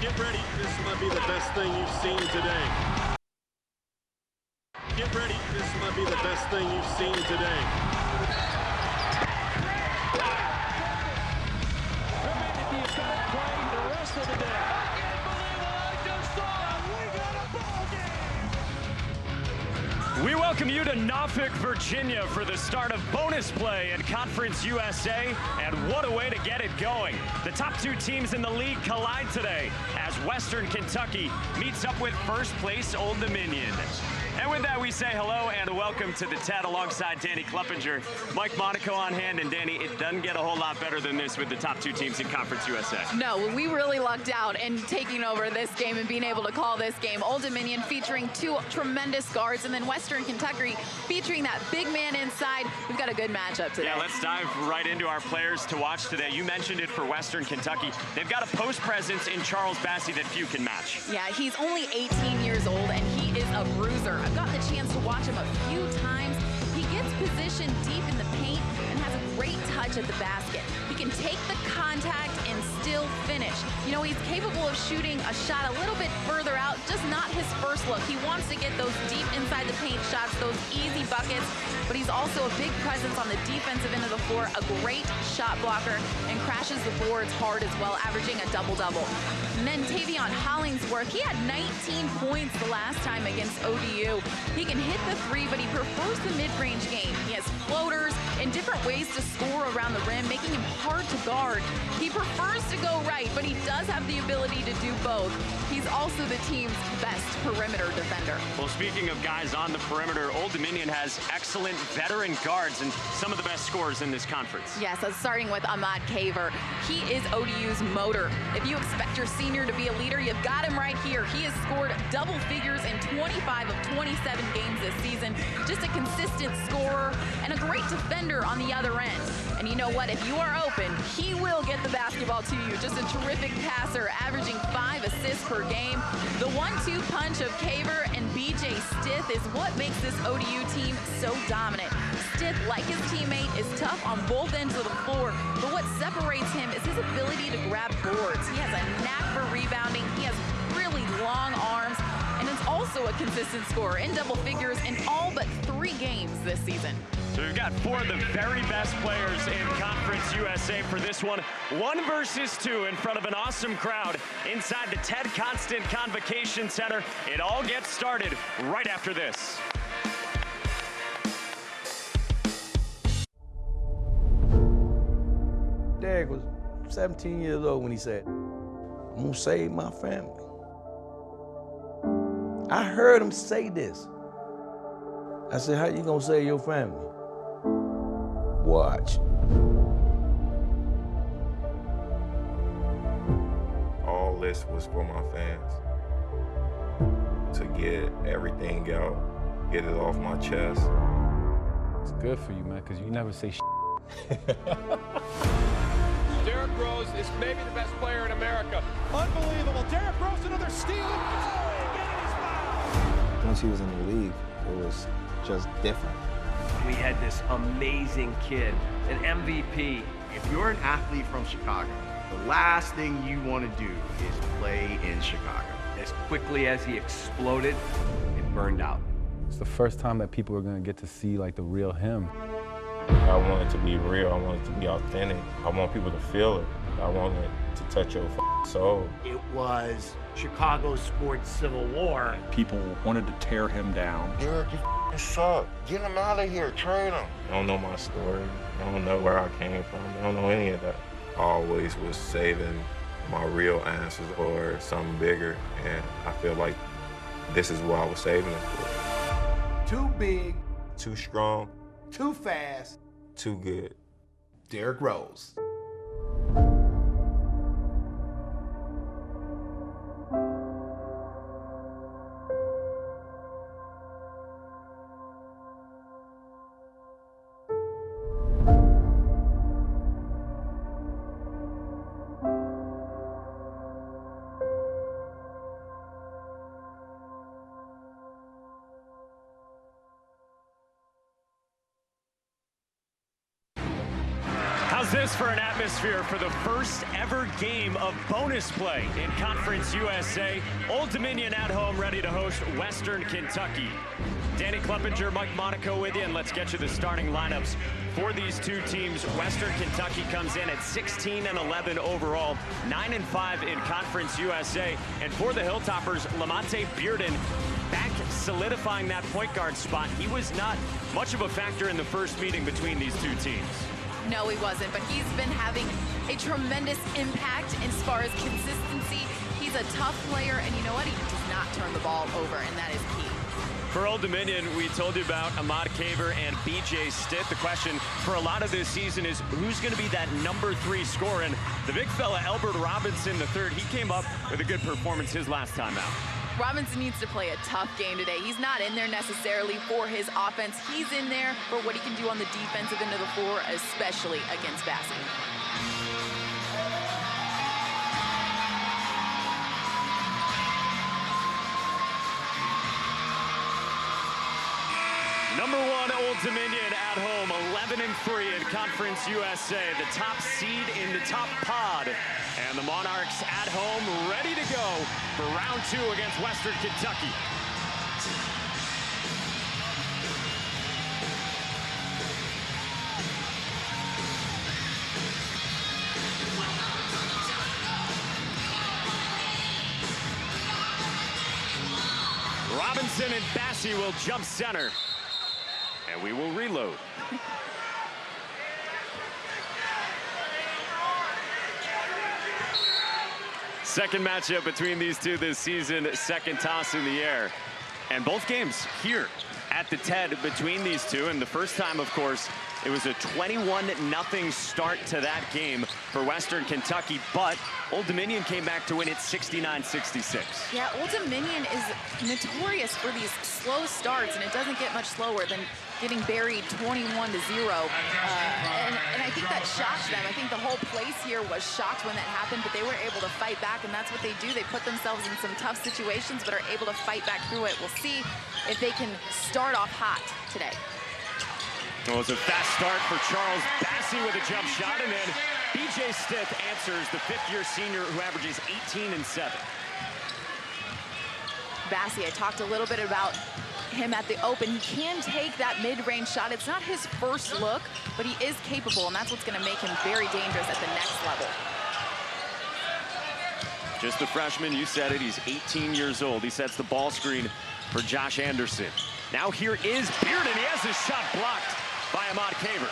Get ready. This might be the best thing you've seen today. Get ready. This might be the best thing you've seen today. The rest of the day. I can't believe what I just saw. We got a ball game. We welcome you to Norfolk, Virginia for the start of bonus play in Conference USA, and what a way to get it going. The top two teams in the league collide today as Western Kentucky meets up with first place Old Dominion. And with that, we say hello and welcome to the TED alongside Danny Kleppinger. Mike Monaco on hand, and Danny, it doesn't get a whole lot better than this with the top two teams in Conference USA. No, we really lucked out in taking over this game and being able to call this game. Old Dominion featuring two tremendous guards, and then Western Kentucky featuring that big man inside. We've got a good matchup today. Yeah, let's dive right into our players to watch today. You mentioned it for Western Kentucky. They've got a post presence in Charles Bassey that few can match. Yeah, he's only 18 years old, and he is a bruiser. I've gotten the chance to watch him a few times. He gets positioned deep in the paint and has a great touch at the basket. He can take the contact and still finish. You know, he's capable of shooting a shot a little bit further out, just not his first look. He wants to get those deep inside the paint shots, those easy buckets, but he's also a big presence on the defensive end of the floor, a great shot blocker, and crashes the boards hard as well, averaging a double-double. And then Tavion Hollingsworth, he had 19 points the last time against ODU. He can hit the three, but he prefers the mid-range game. He has floaters and different ways to score around the rim, making him hard to guard. He prefers to go right, but he does have the ability to do both. He's also the team's best perimeter defender. Well, speaking of guys on the perimeter, Old Dominion has excellent veteran guards and some of the best scorers in this conference. Yes, starting with Ahmad Kaver. He is ODU's motor. If you expect your senior to be a leader, you've got him right here. He has scored double figures in 25 of 27 games this season. Just a consistent scorer and a great defender on the other end. And you know what? If you are open, he will get the basketball to you. Just a terrific passer, averaging 5 assists per game. The 1-2 punch of Kaver and BJ Stith is what makes this ODU team so dominant. Stith, like his teammate, is tough on both ends of the floor, but what separates him is his ability to grab boards. He has a knack for rebounding. He has really long arms, and is also a consistent scorer in double figures in all but 3 games this season. So we've got 4 of the very best players in Conference USA for this one. 1 versus 2 in front of an awesome crowd inside the Ted Constant Convocation Center. It all gets started right after this. Derek was 17 years old when he said, "I'm gonna save my family." I heard him say this. I said, "How you gonna save your family?" Watch. All this was for my fans. To get everything out, get it off my chest. It's good for you, man, because you never say Derrick Rose is maybe the best player in America. Unbelievable. Derrick Rose, another steal. Once he was in the league, it was just different. We had this amazing kid, an MVP. If you're an athlete from Chicago, the last thing you want to do is play in Chicago. As quickly as he exploded, it burned out. it's the first time that people are going to get to see like the real him. I want it to be real. I want it to be authentic. I want people to feel it. I want it to touch your soul. It was Chicago's sports civil war. People wanted to tear him down. Derrick, you suck. Get him out of here. Trade him. I don't know my story. I don't know where I came from. I don't know any of that. I always was saving my real answers for something bigger, and I feel like this is what I was saving it for. Too big, Too strong, too fast. too good. Derrick Rose. How's this for an atmosphere for the first ever game of bonus play in Conference USA? Old Dominion at home, ready to host Western Kentucky. Danny Kleppinger, Mike Monaco with you, and let's get you the starting lineups for these two teams. Western Kentucky comes in at 16-11 overall, 9-5 in Conference USA. And for the Hilltoppers, Lamonte Bearden back solidifying that point guard spot. He was not much of a factor in the first meeting between these two teams. No, he wasn't, but he's been having a tremendous impact as far as consistency. He's a tough player, and you know what? He does not turn the ball over, and that is key. For Old Dominion, we told you about Ahmad Caver and B.J. Stitt. The question for a lot of this season is who's going to be that number 3 scorer? And the big fella, Elbert Robinson III, he came up with a good performance his last time out. Robinson needs to play a tough game today. He's not in there necessarily for his offense. He's in there for what he can do on the defensive end of the floor, especially against Bassey. Number 1, Old Dominion at home, 11-3 in Conference USA, the top seed in the top pod. And the Monarchs at home, ready to go for round 2 against Western Kentucky. Robinson and Bassey will jump center. And we will reload. Second matchup between these two this season, second toss in the air. And both games here at the TED between these two. And the first time, of course, it was a 21-0 start to that game for Western Kentucky, but Old Dominion came back to win it 69-66. Yeah, Old Dominion is notorious for these slow starts, and it doesn't get much slower than getting buried 21-0. And I think that shocked them. I think the whole place here was shocked when that happened, but they were able to fight back, and that's what they do. They put themselves in some tough situations, but are able to fight back through it. We'll see if they can start off hot today. Well, it's a fast start for Charles Bassey with a jump shot, and then B.J. Stitt answers, the fifth-year senior who averages 18-7. Bassey, I talked a little bit about him at the open. He can take that mid-range shot. It's not his first look, but he is capable, and that's what's going to make him very dangerous at the next level. Just a freshman, you said it, he's 18 years old. He sets the ball screen for Josh Anderson. Now here is Bearden. He has his shot blocked by Ahmad Caver.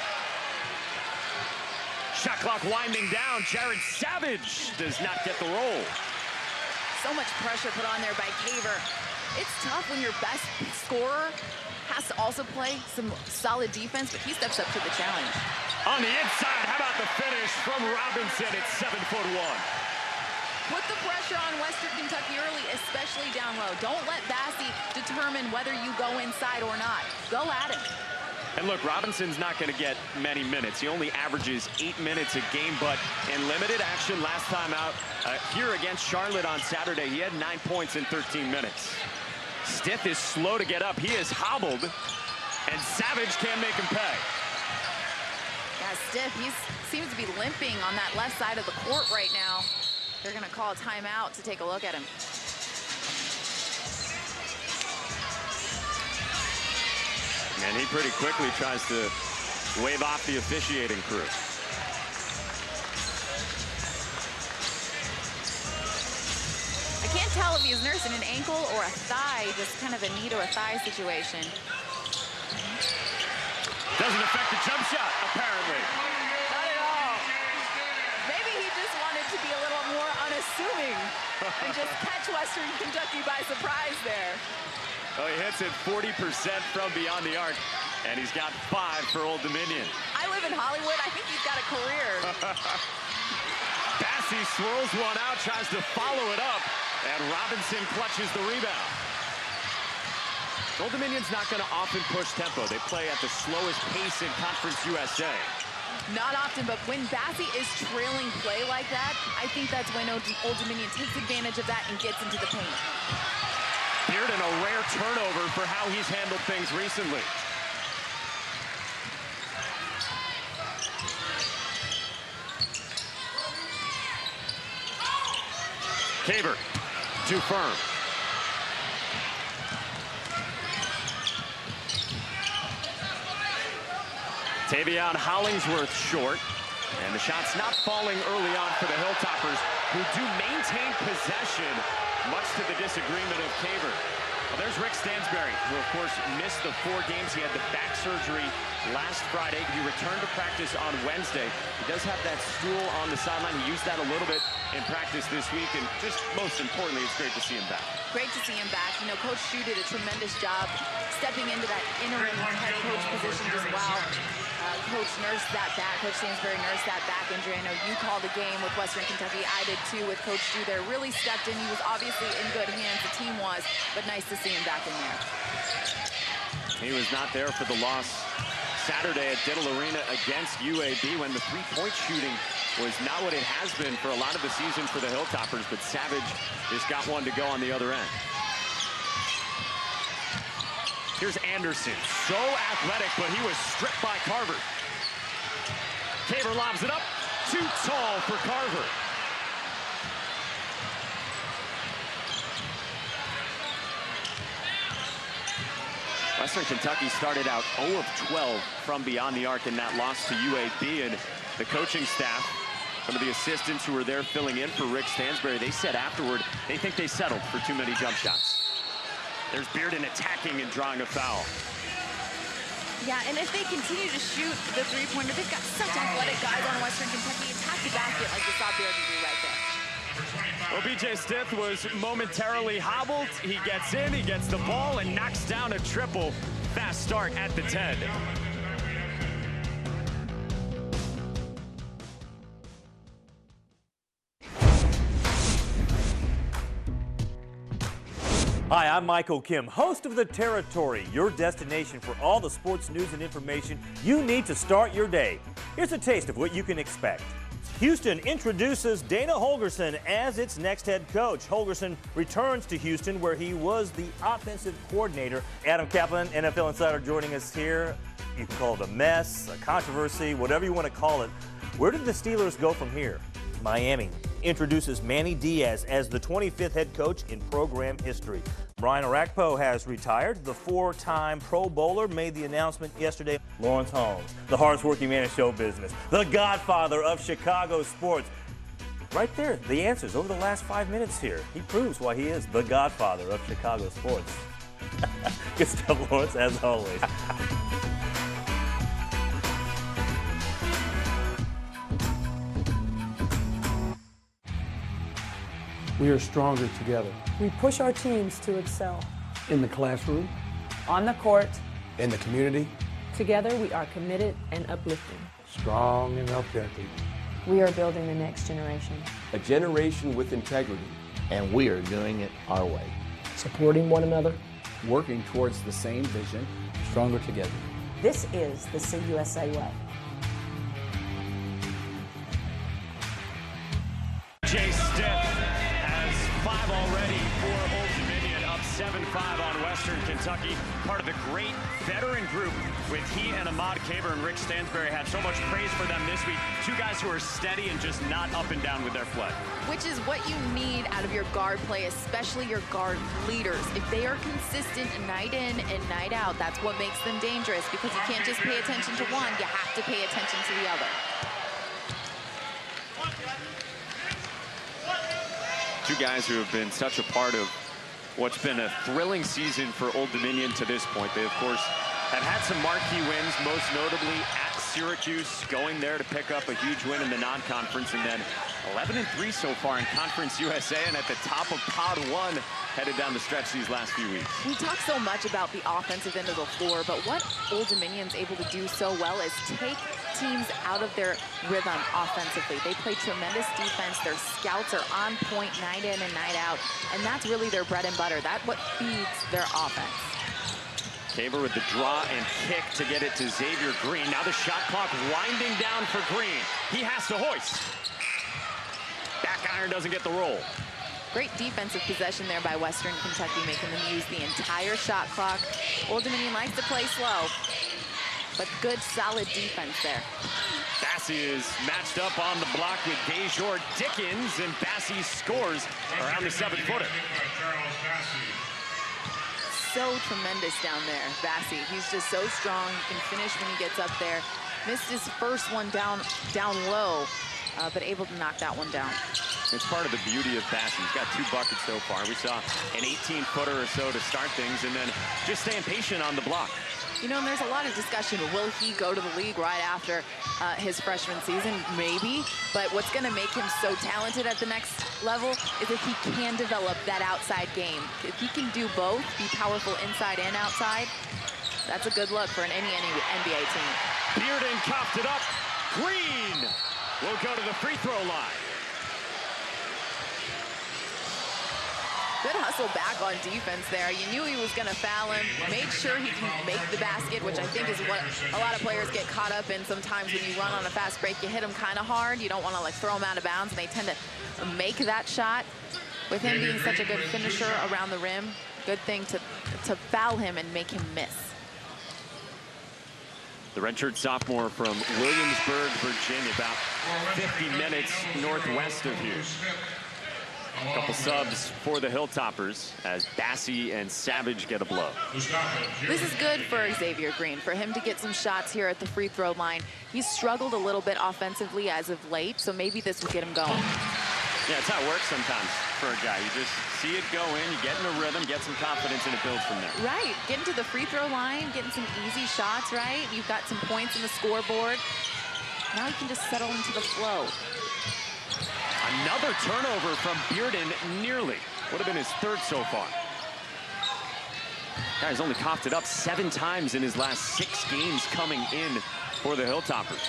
Shot clock winding down. Jared Savage does not get the roll. So much pressure put on there by Caver. It's tough when your best scorer has to also play some solid defense, but he steps up to the challenge. On the inside, how about the finish from Robinson at 7'1". Put the pressure on Western Kentucky early, especially down low. Don't let Bassey determine whether you go inside or not. Go at him. And look, Robinson's not going to get many minutes. He only averages 8 minutes a game, but in limited action last time out here against Charlotte on Saturday, he had 9 points in 13 minutes. Stitt is slow to get up. He is hobbled, and Savage can't make him pay. Yeah, Stitt, he seems to be limping on that left side of the court right now. They're going to call a timeout to take a look at him. And he pretty quickly tries to wave off the officiating crew. I can't tell if he's nursing an ankle or a thigh, just kind of a knee or a thigh situation. Doesn't affect the jump shot, apparently. Not at all. Maybe he just wanted to be a little more unassuming and just catch Western Kentucky by surprise there. Oh, he hits it 40% from beyond the arc, and he's got 5 for Old Dominion. I live in Hollywood. I think he's got a career. Bassey swirls one out, tries to follow it up, and Robinson clutches the rebound. Old Dominion's not going to often push tempo. They play at the slowest pace in Conference USA. Not often, but when Bassey is trailing play like that, I think that's when Old Dominion takes advantage of that and gets into the paint. Bearden, a rare turnover for how he's handled things recently. Caver, too firm. Tavion Hollingsworth short. And the shot's not falling early on for the Hilltoppers, who do maintain possession, much to the disagreement of Caver. Well, there's Rick Stansberry, who, of course, missed the 4 games. He had the back surgery last Friday. He returned to practice on Wednesday. He does have that stool on the sideline. He used that a little bit in practice this week, and just most importantly, it's great to see him back. Great to see him back. You know, Coach Shu did a tremendous job stepping into that interim head coach position as well. Coach nursed that back. Coach Stansberry nursed that back injury. I know you called the game with Western Kentucky. I did too with Coach Shu there. Really stepped in. He was obviously in good hands. The team was, but nice to see him back in there. He was not there for the loss Saturday at Diddle Arena against UAB when the three-point shooting was not what it has been for a lot of the season for the Hilltoppers, but Savage just got one to go on the other end. Here's Anderson, so athletic, but he was stripped by Carver. Caver lobs it up, too tall for Carver. Western Kentucky started out 0 of 12 from beyond the arc in that loss to UAB, and the coaching staff, some of the assistants who were there filling in for Rick Stansberry, they said afterward they think they settled for too many jump shots. There's Bearden attacking and drawing a foul. Yeah, and if they continue to shoot the three-pointer, they've got such athletic guys on Western Kentucky. Attack the basket like we saw Bearden do right there. Well, BJ Stith was momentarily hobbled. He gets in, he gets the ball, and knocks down a triple. Fast start at the 10. Hi, I'm Michael Kim, host of The Territory, your destination for all the sports news and information you need to start your day. Here's a taste of what you can expect. Houston introduces Dana Holgorsen as its next head coach. Holgorsen returns to Houston, where he was the offensive coordinator. Adam Kaplan, NFL Insider, joining us here. You can call it a mess, a controversy, whatever you want to call it. Where did the Steelers go from here? Miami introduces Manny Diaz as the 25th head coach in program history. Brian Orakpo has retired. The 4-time Pro Bowler made the announcement yesterday. Lawrence Holmes, the hardest working man in show business, the godfather of Chicago sports. Right there, the answers over the last 5 minutes here. He proves why he is the godfather of Chicago sports. Good stuff, Lawrence, as always. We are stronger together. We push our teams to excel. In the classroom. On the court. In the community. Together we are committed and uplifting. Strong and uplifting. We are building the next generation. A generation with integrity. And we are doing it our way. Supporting one another. Working towards the same vision. Stronger together. This is the CUSA way. Jay Stitt has 5 already for Old Dominion, up 7-5 on Western Kentucky. Part of the great veteran group with he and Ahmad Caver and Rick Stansberry had so much praise for them this week. 2 guys who are steady and just not up and down with their play. Which is what you need out of your guard play, especially your guard leaders. If they are consistent night in and night out, that's what makes them dangerous, because you can't just pay attention to one, you have to pay attention to the other. 2 guys who have been such a part of what's been a thrilling season for Old Dominion to this point. They, of course, have had some marquee wins, most notably at Syracuse, going there to pick up a huge win in the non-conference, and then 11-3 so far in Conference USA, and at the top of Pod 1 headed down the stretch these last few weeks. We talk so much about the offensive end of the floor, but what Old Dominion's able to do so well is take teams out of their rhythm offensively. They play tremendous defense. Their scouts are on point night in and night out, and that's really their bread and butter. That's what feeds their offense. Caver with the draw and kick to get it to Xavier Green. Now the shot clock winding down for Green. He has to hoist. Back iron doesn't get the roll. Great defensive possession there by Western Kentucky, making them use the entire shot clock. Old Dominion likes to play slow, but good, solid defense there. Bassey is matched up on the block with Dejor Dickens, and Bassey scores around the 7-footer. So tremendous down there, Bassey. He's just so strong. He can finish when he gets up there. Missed his first one down low, but able to knock that one down. It's part of the beauty of Bassey. He's got 2 buckets so far. We saw an 18-footer or so to start things, and then just staying patient on the block. You know, and there's a lot of discussion. Will he go to the league right after his freshman season? Maybe. But what's going to make him so talented at the next level is if he can develop that outside game. If he can do both, be powerful inside and outside, that's a good look for any NBA team. Bearden coughed it up. Green will go to the free throw line. Good hustle back on defense there. You knew he was going to foul him. Made sure he can make the basket, which I think is what a lot of players get caught up in sometimes when you run on a fast break. You hit them kind of hard. You don't want to like throw them out of bounds, and they tend to make that shot. With him being such a good finisher around the rim, good thing to foul him and make him miss. The redshirt sophomore from Williamsburg, Virginia, about 50 minutes northwest of here. A couple subs for the Hilltoppers as Bassey and Savage get a blow. This is good for Xavier Green, for him to get some shots here at the free throw line. He's struggled a little bit offensively as of late, so maybe this will get him going. Yeah, it's how it works sometimes for a guy. You just see it go in, you get in a rhythm, get some confidence, and it builds from there. Right, getting to the free throw line, getting some easy shots, right? You've got some points in the scoreboard. Now you can just settle into the flow. Another turnover from Bearden, nearly. Would have been his 3rd so far. Guy's only coughed it up 7 times in his last 6 games coming in for the Hilltoppers.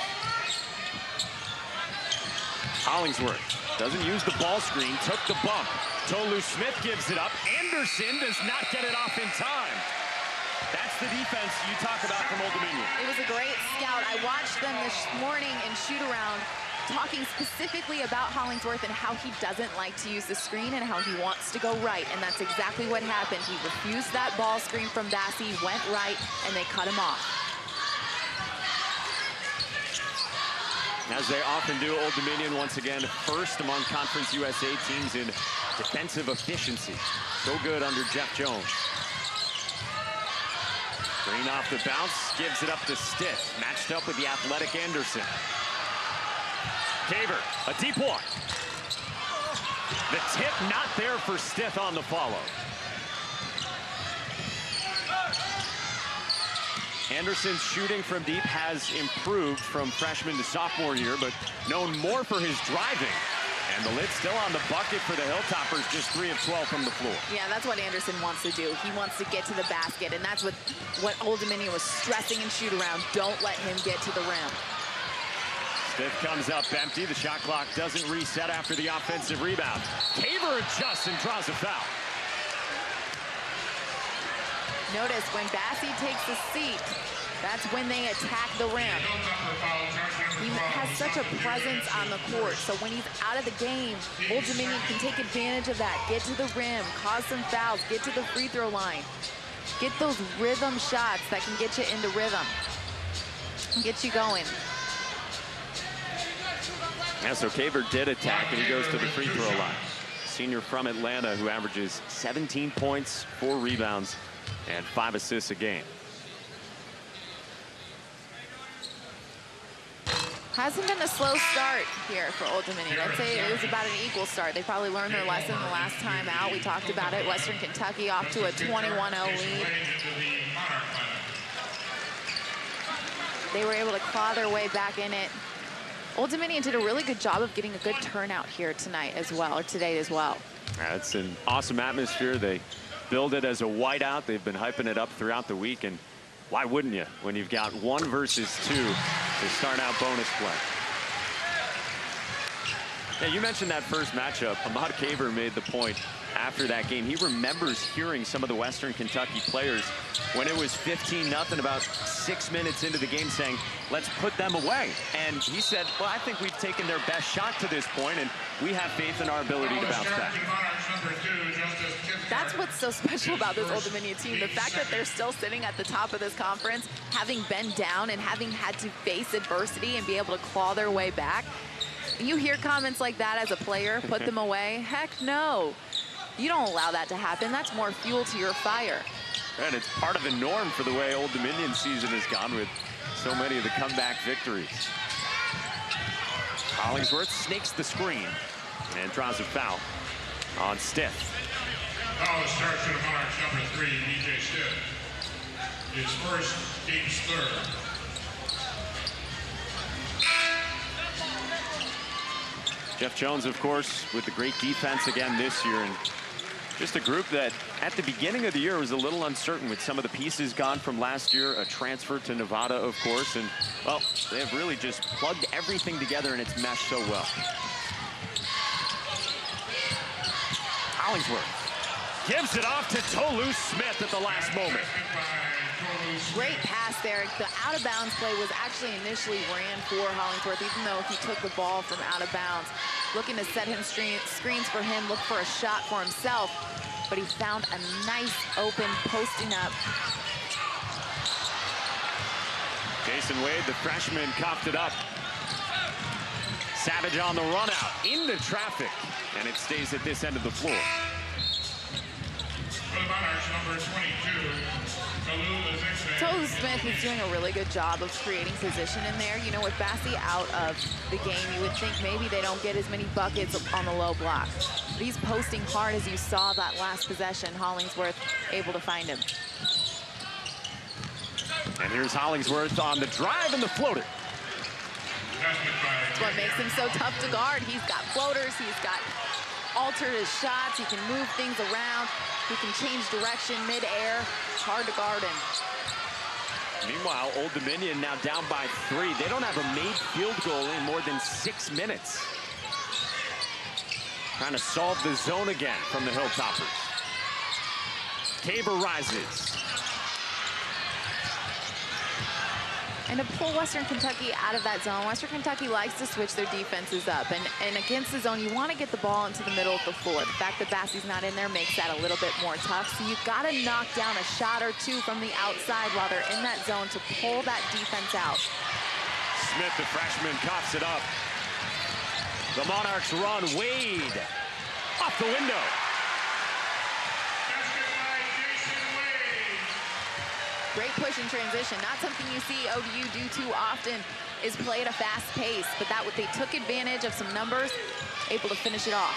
Hollingsworth doesn't use the ball screen, took the bump. Tolu Smith gives it up. Anderson does not get it off in time. That's the defense you talk about from Old Dominion. It was a great scout. I watched them this morning in shoot-around, talking specifically about Hollingsworth and how he doesn't like to use the screen and how he wants to go right, and that's exactly what happened. He refused that ball screen from Bassey, went right, and they cut him off. As they often do, Old Dominion once again first among Conference USA teams in defensive efficiency. So good under Jeff Jones. Green off the bounce, gives it up to Stiff, matched up with the athletic Anderson. Caver, a deep one. The tip not there for Stiff on the follow. Anderson's shooting from deep has improved from freshman to sophomore year, but known more for his driving. And the lid's still on the bucket for the Hilltoppers, just 3 of 12 from the floor. Yeah, that's what Anderson wants to do. He wants to get to the basket, and that's what Old Dominion was stressing in shoot-around. Don't let him get to the rim. Stiff comes up empty. The shot clock doesn't reset after the offensive rebound. Caver adjusts and draws a foul. Notice when Bassey takes a seat, that's when they attack the rim. He has such a presence on the court, so when he's out of the game, Old Dominion can take advantage of that. Get to the rim, cause some fouls, get to the free throw line. Get those rhythm shots that can get you into rhythm, get you going. Yeah, so Caver did attack, and he goes to the free throw line. Senior from Atlanta who averages 17 points, 4 rebounds, and 5 assists a game. Hasn't been a slow start here for Old Dominion. I'd say it was about an equal start. They probably learned their lesson the last time out. We talked about it. Western Kentucky off to a 21-0 lead. They were able to claw their way back in it. Old Dominion did a really good job of getting a good turnout here tonight as well, or today as well. It's an awesome atmosphere. They build it as a whiteout. They've been hyping it up throughout the week, and why wouldn't you when you've got 1 versus 2 to start out bonus play? Yeah, you mentioned that first matchup. Ahmad Caver made the point after that game. He remembers hearing some of the Western Kentucky players when it was 15-0 about 6 minutes into the game saying, let's put them away. And he said, well, I think we've taken their best shot to this point, and we have faith in our ability to bounce back. That's what's so special about this Old Dominion team. The fact that they're still sitting at the top of this conference, having been down and having had to face adversity and be able to claw their way back. You hear comments like that as a player, put them away. Heck no. You don't allow that to happen. That's more fuel to your fire. And it's part of the norm for the way Old Dominion season has gone with so many of the comeback victories. Hollingsworth snakes the screen and draws a foul on Stiff. Foul starts for the Monarchs, number 3, DJ Stiff. His first, team's third. Jeff Jones, of course, with the great defense again this year, and just a group that at the beginning of the year was a little uncertain with some of the pieces gone from last year, a transfer to Nevada, of course, and, well, they have really just plugged everything together and it's meshed so well. Hollingsworth gives it off to Tolu Smith at the last moment. Great pass there. The out-of-bounds play was actually initially ran for Hollingsworth, even though he took the ball from out of bounds. Looking to set him screens for him, look for a shot for himself, but he found a nice open posting up. Jason Wade, the freshman, coughed it up. Savage on the run out into traffic, and it stays at this end of the floor. For the Monarchs, number 22, Tolu Smith is doing a really good job of creating position in there. You know, with Bassey out of the game, you would think maybe they don't get as many buckets on the low block. But he's posting hard, as you saw that last possession. Hollingsworth able to find him. And here's Hollingsworth on the drive and the floater. That's what makes him so tough to guard. He's got floaters, he's got altered his shots, he can move things around, he can change direction mid-air. It's hard to guard him. Meanwhile, Old Dominion now down by 3. They don't have a made field goal in more than 6 minutes. Trying to solve the zone again from the Hilltoppers. Tabor rises. And to pull Western Kentucky out of that zone, Western Kentucky likes to switch their defenses up. And against the zone, you want to get the ball into the middle of the floor. The fact that Bassey's not in there makes that a little bit more tough. So you've got to knock down a shot or two from the outside while they're in that zone to pull that defense out. Smith, the freshman, coughs it up. The Monarchs run. Wade off the window. Great push in transition. Not something you see ODU do too often is play at a fast pace, but they took advantage of some numbers, able to finish it off.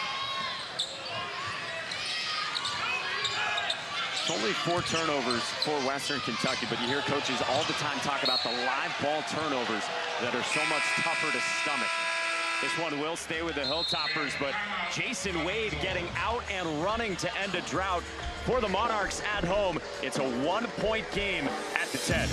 It's only 4 turnovers for Western Kentucky, but you hear coaches all the time talk about the live ball turnovers that are so much tougher to stomach. This one will stay with the Hilltoppers, but Jason Wade getting out and running to end a drought for the Monarchs at home. It's a 1-point game at the 10.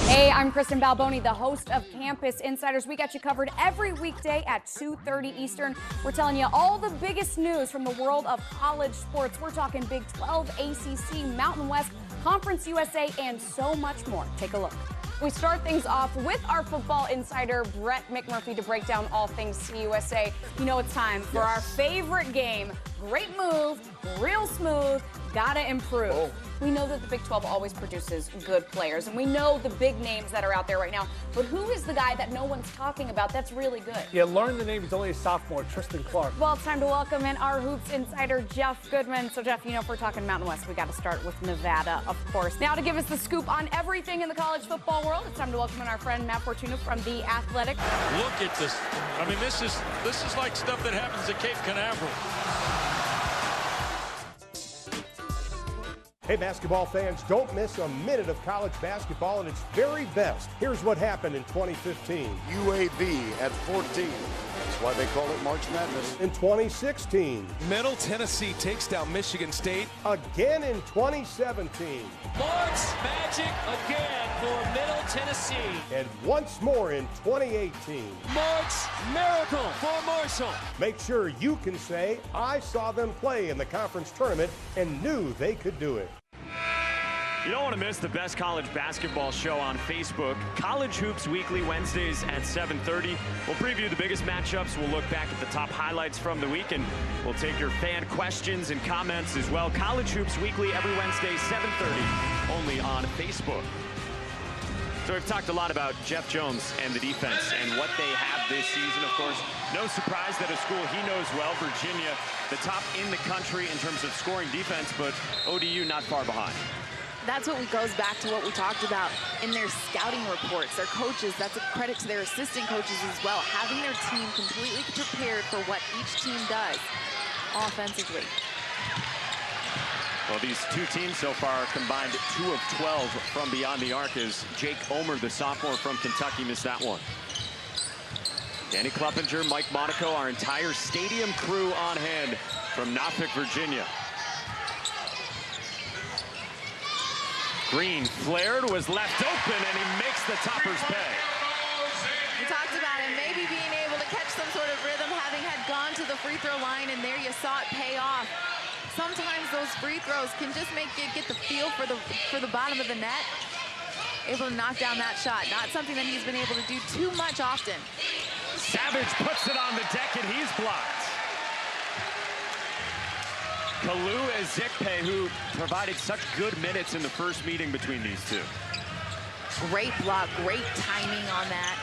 Hey, I'm Kristen Balboni, the host of Campus Insiders. We got you covered every weekday at 2:30 Eastern. We're telling you all the biggest news from the world of college sports. We're talking Big 12, ACC, Mountain West, Conference USA, and so much more. Take a look. We start things off with our football insider, Brett McMurphy, to break down all things CUSA. You know it's time for our favorite game. Great move, real smooth, gotta improve. Oh. We know that the Big 12 always produces good players, and we know the big names that are out there right now. But who is the guy that no one's talking about that's really good? Yeah, learn the name. He's only a sophomore, Tristan Clark. Well, it's time to welcome in our Hoops insider, Jeff Goodman. So, Jeff, you know, if we're talking Mountain West, we got to start with Nevada, of course. Now, to give us the scoop on everything in the college football world, it's time to welcome in our friend Matt Fortuna from The Athletic. Look at this. I mean, this is like stuff that happens at Cape Canaveral. Hey, basketball fans, don't miss a minute of college basketball at its very best. Here's what happened in 2015. UAB at 14. That's why they call it March Madness. In 2016. Middle Tennessee takes down Michigan State. Again in 2017. March Magic again for Middle Tennessee. And once more in 2018. March Miracle for Marshall. Make sure you can say, I saw them play in the conference tournament and knew they could do it. You don't want to miss the best college basketball show on Facebook. College Hoops Weekly, Wednesdays at 7:30. We'll preview the biggest matchups. We'll look back at the top highlights from the week, and we'll take your fan questions and comments as well. College Hoops Weekly every Wednesday, 7:30, only on Facebook. So we've talked a lot about Jeff Jones and the defense and what they have this season, of course. No surprise that a school he knows well, Virginia, the top in the country in terms of scoring defense, but ODU not far behind. That's what goes back to what we talked about in their scouting reports. Their coaches, that's a credit to their assistant coaches as well, having their team completely prepared for what each team does offensively. Well, these two teams so far combined 2 of 12 from beyond the arc as Jake Omer, the sophomore from Kentucky, missed that one. Danny Kleppinger, Mike Monaco, our entire stadium crew on hand from Norfolk, Virginia. Green flared, was left open, and he makes the Toppers pay. We talked about him maybe being able to catch some sort of rhythm, having had gone to the free throw line, and there you saw it pay off. Sometimes those free throws can just make you get the feel for the bottom of the net. Able to knock down that shot. Not something that he's been able to do too much often. Savage puts it on the deck, and he's blocked. Kalu Ezikpe, who provided such good minutes in the first meeting between these two. Great block, great timing on that.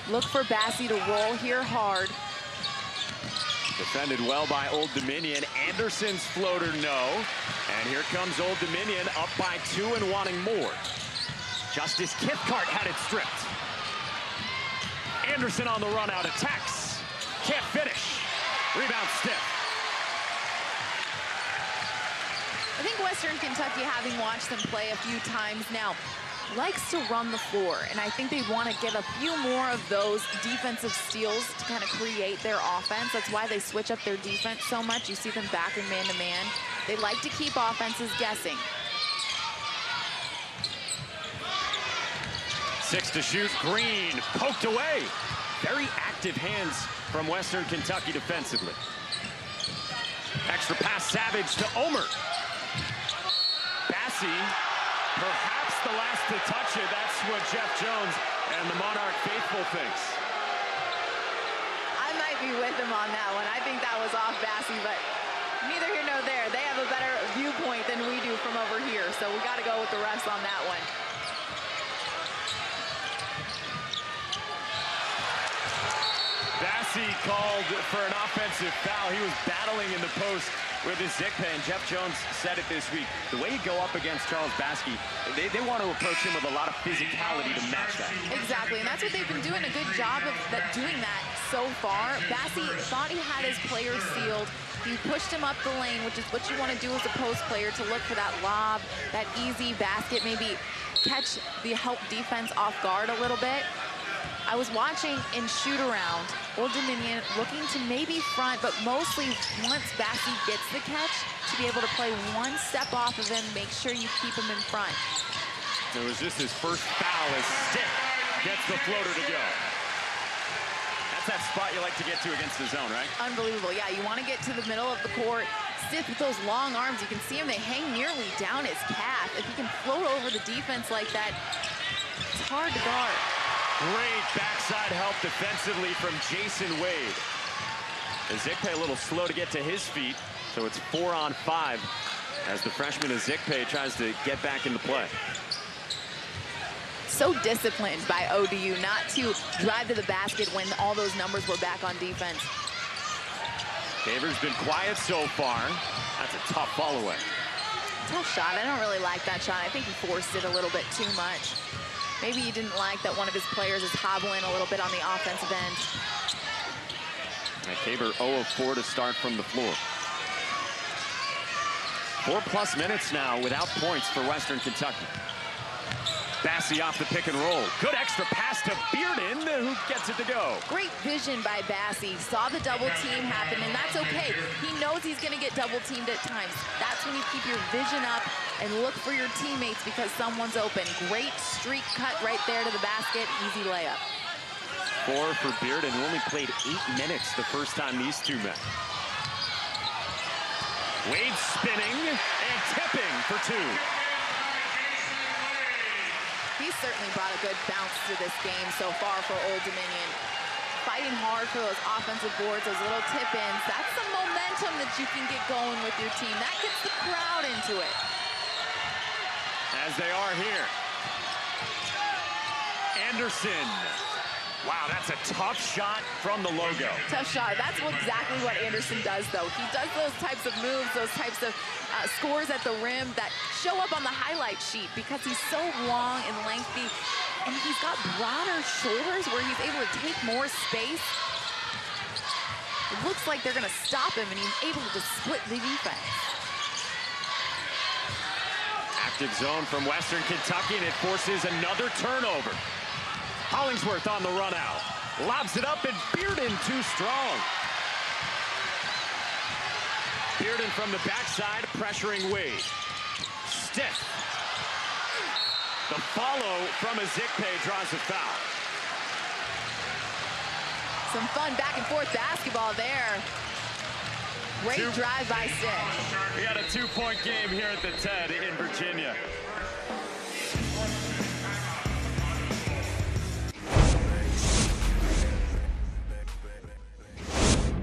Look for Bassey to roll here hard. Defended well by Old Dominion. Anderson's floater, no. And here comes Old Dominion up by 2 and wanting more. Justice Kithcart had it stripped. Anderson on the run out, attacks. Can't finish. Rebound stiff. I think Western Kentucky, having watched them play a few times now, likes to run the floor, and I think they want to get a few more of those defensive steals to kind of create their offense. That's why they switch up their defense so much. You see them back in man-to-man. They like to keep offenses guessing. 6 to shoot. Green poked away. Very active hands from Western Kentucky defensively. Extra pass, Savage to Omer. Bassey, perhaps the last to touch it. That's what Jeff Jones and the Monarch faithful thinks. I might be with him on that one. I think that was off Bassey, but neither here nor there. They have a better viewpoint than we do from over here, so we got to go with the refs on that one. Bassey called for an offensive foul. He was battling in the post with Ezikpe, and Jeff Jones said it this week. The way you go up against Charles Bassey, they want to approach him with a lot of physicality to match that. Exactly, and that's what they've been doing a good job of doing that so far. Bassey thought he had his players sealed. He pushed him up the lane, which is what you want to do as a post player, to look for that lob, that easy basket, maybe catch the help defense off guard a little bit. I was watching in shoot-around, Old Dominion looking to maybe front, but mostly once Bassey gets the catch, to be able to play one step off of him, make sure you keep him in front. It was just his first foul as Stick gets the floater to go. That's that spot you like to get to against the zone, right? Unbelievable. Yeah, you want to get to the middle of the court. Stiff with those long arms. You can see him, they hang nearly down his calf. If he can float over the defense like that, it's hard to guard. Great backside help defensively from Jason Wade. Ezikpe a little slow to get to his feet, so it's 4 on 5 as the freshman Ezikpe tries to get back into play. So disciplined by ODU not to drive to the basket when all those numbers were back on defense. Caver's been quiet so far. That's a tough ball away. Tough shot. I don't really like that shot. I think he forced it a little bit too much. Maybe he didn't like that one of his players is hobbling a little bit on the offensive end. And Caver 0 of 4 to start from the floor. 4+ minutes now without points for Western Kentucky. Bassey off the pick and roll. Good extra pass to Bearden, who gets it to go. Great vision by Bassey. Saw the double team happen, and that's okay. He knows he's going to get double teamed at times. That's when you keep your vision up and look for your teammates because someone's open. Great streak cut right there to the basket. Easy layup. 4 for Bearden, who only played 8 minutes the first time these two met. Wade spinning and tipping for two. He's certainly brought a good bounce to this game so far for Old Dominion. Fighting hard for those offensive boards, those little tip-ins. That's the momentum that you can get going with your team. That gets the crowd into it. As they are here. Anderson. Wow, that's a tough shot from the logo. Tough shot. That's exactly what Anderson does, though. He does those types of moves, those types of scores at the rim that show up on the highlight sheet because he's so long and lengthy. And he's got broader shoulders where he's able to take more space. It looks like they're going to stop him, and he's able to just split the defense. Active zone from Western Kentucky, and it forces another turnover. Hollingsworth on the run out. Lobs it up, and Bearden too strong. Bearden from the backside, pressuring Wade. Stiff. The follow from Ezikpe draws a foul. Some fun back and forth basketball there. Great drive by Stiff. We got a 2-point game here at the TED in Virginia.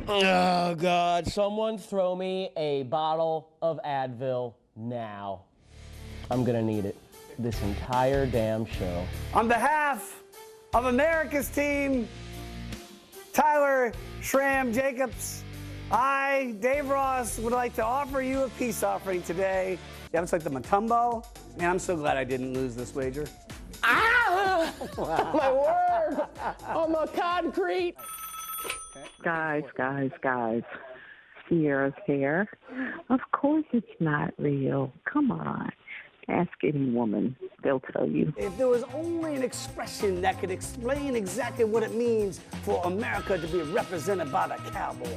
Oh, God. Someone throw me a bottle of Advil now. I'm going to need it this entire damn show. On behalf of America's team, Tyler Schramm Jacobs, I, Dave Ross, would like to offer you a peace offering today. Yeah, it's like the Matumbo. Man, I'm so glad I didn't lose this wager. Ah! My word! On the concrete! Guys. Sierra's hair. Of course it's not real. Come on. Ask any woman. They'll tell you. If there was only an expression that could explain exactly what it means for America to be represented by the Cowboys.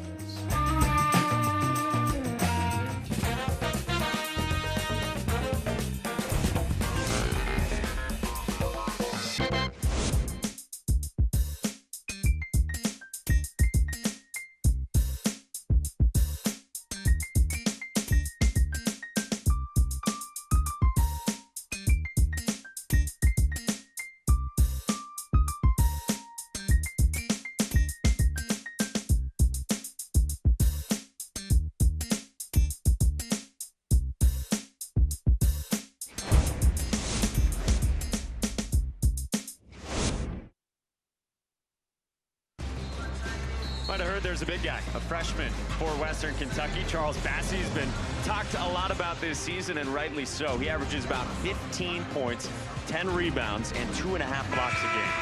Might have heard there's a big guy, a freshman for Western Kentucky. Charles Bassey's been talked a lot about this season, and rightly so. He averages about 15 points, 10 rebounds, and 2.5 blocks a game.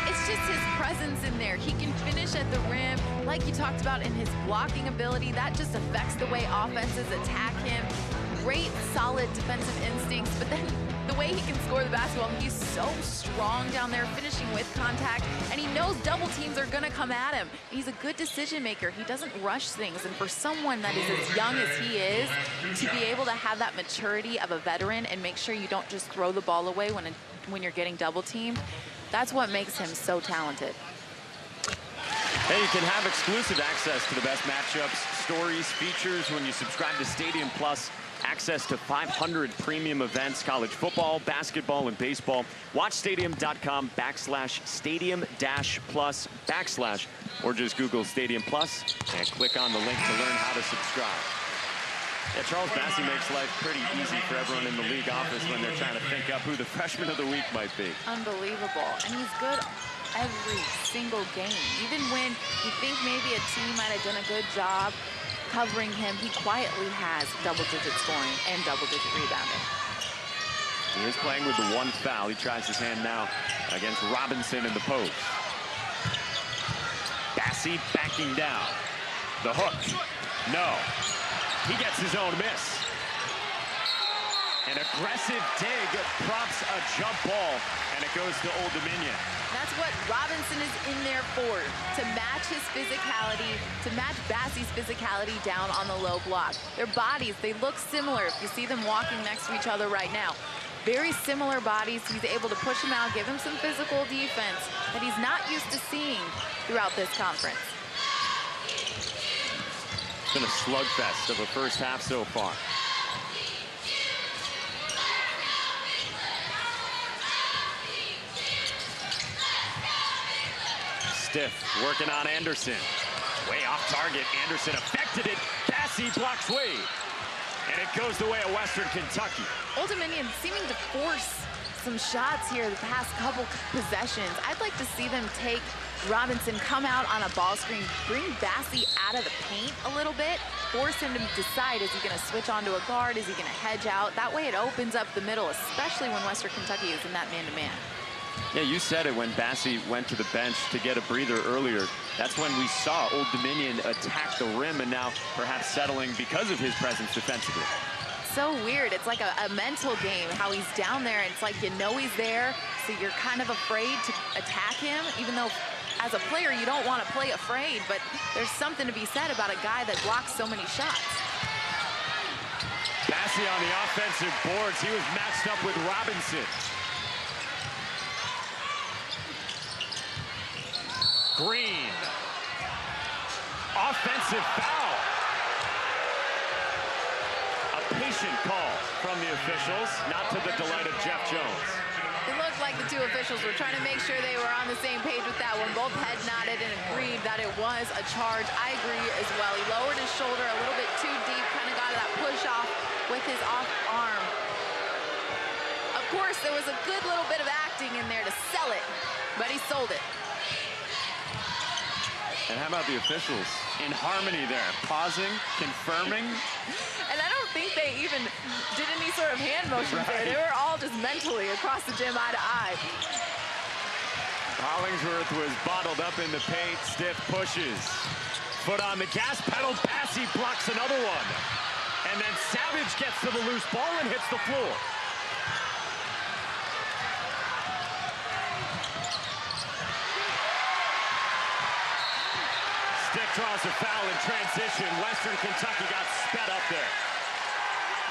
It's just his presence in there. He can finish at the rim, like you talked about in his blocking ability. That just affects the way offenses attack him. Great, solid defensive instincts, but then the way he can score the basketball, he's so strong down there, finishing with contact, and he knows double teams are going to come at him. He's a good decision maker. He doesn't rush things, and for someone that is as young as he is, to be able to have that maturity of a veteran and make sure you don't just throw the ball away when you're getting double teamed, that's what makes him so talented. And you can have exclusive access to the best matchups, stories, features when you subscribe to Stadium Plus. Access to 500 premium events, college football, basketball, and baseball. Watch stadium.com/stadium-plus/, or just Google Stadium Plus and click on the link to learn how to subscribe. Yeah, Charles Bassey makes life pretty easy for everyone in the league office when they're trying to think up who the freshman of the week might be. Unbelievable. And he's good every single game. Even when you think maybe a team might have done a good job covering him, he quietly has double-digit scoring and double-digit rebounding. He is playing with the one foul. He tries his hand now against Robinson in the post. Bassey backing down. The hook. No. He gets his own miss. An aggressive dig prompts a jump ball, and it goes to Old Dominion. That's what Robinson is in there for, to match his physicality, to match Bassey's physicality down on the low block. Their bodies, they look similar if you see them walking next to each other right now. Very similar bodies. He's able to push him out, give him some physical defense that he's not used to seeing throughout this conference. been a slugfest of a first half so far. Stiff working on Anderson. Way off target. Anderson affected it. Bassey blocks Wade. And it goes the way of Western Kentucky. Old Dominion seeming to force some shots here the past couple possessions. I'd like to see them take Robinson, come out on a ball screen, bring Bassey out of the paint a little bit, force him to decide, is he going to switch onto a guard, is he going to hedge out? That way it opens up the middle, especially when Western Kentucky is in that man-to-man. Yeah, you said it when Bassey went to the bench to get a breather earlier. That's when we saw Old Dominion attack the rim, and now perhaps settling because of his presence defensively. So weird. It's like a mental game, how he's down there, and it's like you know he's there, so you're kind of afraid to attack him, even though as a player you don't want to play afraid, but there's something to be said about a guy that blocks so many shots. Bassey on the offensive boards. He was matched up with Robinson. Green. Offensive foul. A patient call from the officials, not to the delight of Jeff Jones. It looked like the two officials were trying to make sure they were on the same page with that one. Both head nodded and agreed that it was a charge. I agree as well. He lowered his shoulder a little bit too deep, kind of got that push off with his off arm. Of course, there was a good little bit of acting in there to sell it, but he sold it. And how about the officials in harmony there, pausing, confirming? And I don't think they even did any sort of hand motions there. They were all just mentally across the gym, eye to eye. Hollingsworth was bottled up in the paint. Stiff pushes. Foot on the gas pedal. Bassey blocks another one. And then Savage gets to the loose ball and hits the floor. Stick draws a foul in transition. Western Kentucky got sped up there.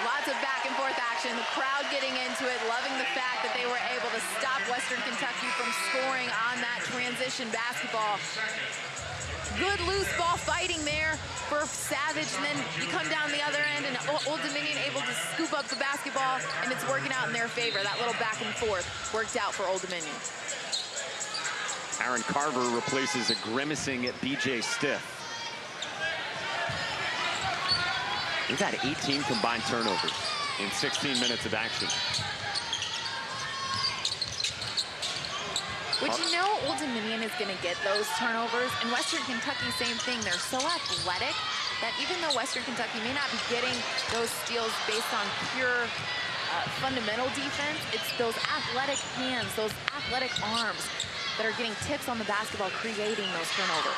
Lots of back and forth action. The crowd getting into it, loving the fact that they were able to stop Western Kentucky from scoring on that transition basketball. Good loose ball fighting there for Savage, and then you come down the other end, and Old Dominion able to scoop up the basketball, and it's working out in their favor. That little back and forth worked out for Old Dominion. Aaron Carver replaces a grimacing at BJ Stiff. We've had 18 combined turnovers in 16 minutes of action. Which, you know, Old Dominion is going to get those turnovers. And Western Kentucky, same thing. They're so athletic that even though Western Kentucky may not be getting those steals based on pure fundamental defense, it's those athletic hands, those athletic arms that are getting tips on the basketball, creating those turnovers.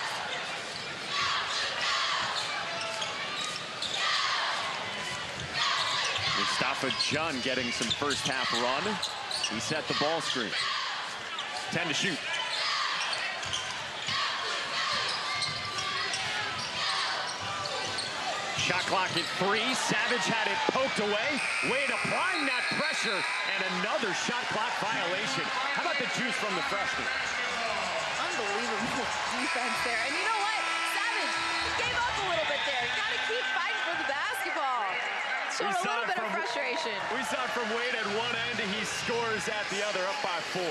Mustafa Jun getting some first half run. He set the ball screen. 10 to shoot. Shot clock at 3. Savage had it poked away. Wade applying that pressure, and another shot clock violation. How about the juice from the freshman? Unbelievable defense there. And you know what? Savage gave up a little bit there. You got to keep fighting for the basketball. Showed a little bit of frustration. We saw it from Wade at one end. He scores at the other, up by 4.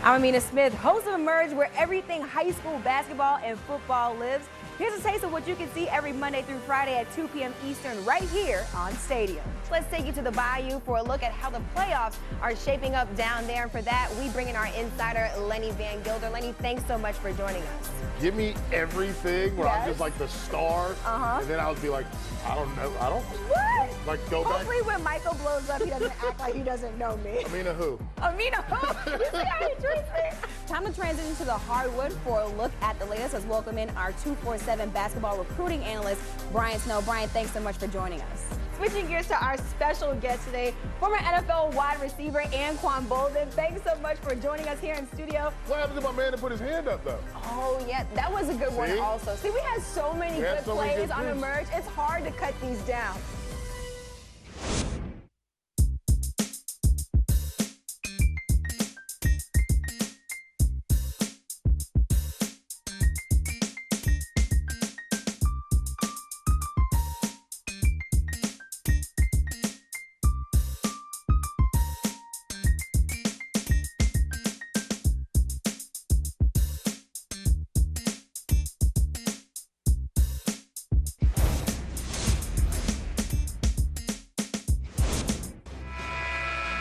I'm Amina Smith, host of Emerge, where everything high school basketball and football lives. Here's a taste of what you can see every Monday through Friday at 2 p.m. Eastern right here on Stadium. Let's take you to the Bayou for a look at how the playoffs are shaping up down there. And for that, we bring in our insider, Lenny Van Gilder. Lenny, thanks so much for joining us. Give me everything where I'm just like the star, and then I'll be like, I don't know, What? Like, go Hopefully back. when Michael blows up, he doesn't act like he doesn't know me. Amina who? Amina who? You see how he treats me? Time to transition to the hardwood for a look at the latest. Let's welcome in our 247 basketball recruiting analyst, Brian Snow. Brian, thanks so much for joining us. Switching gears to our special guest today, former NFL wide receiver Anquan Boldin. Thanks so much for joining us here in studio. What happened to my man that put his hand up, though? Oh, yeah, that was a good one also. See, we had so many good plays on Emerge. It's hard to cut these down.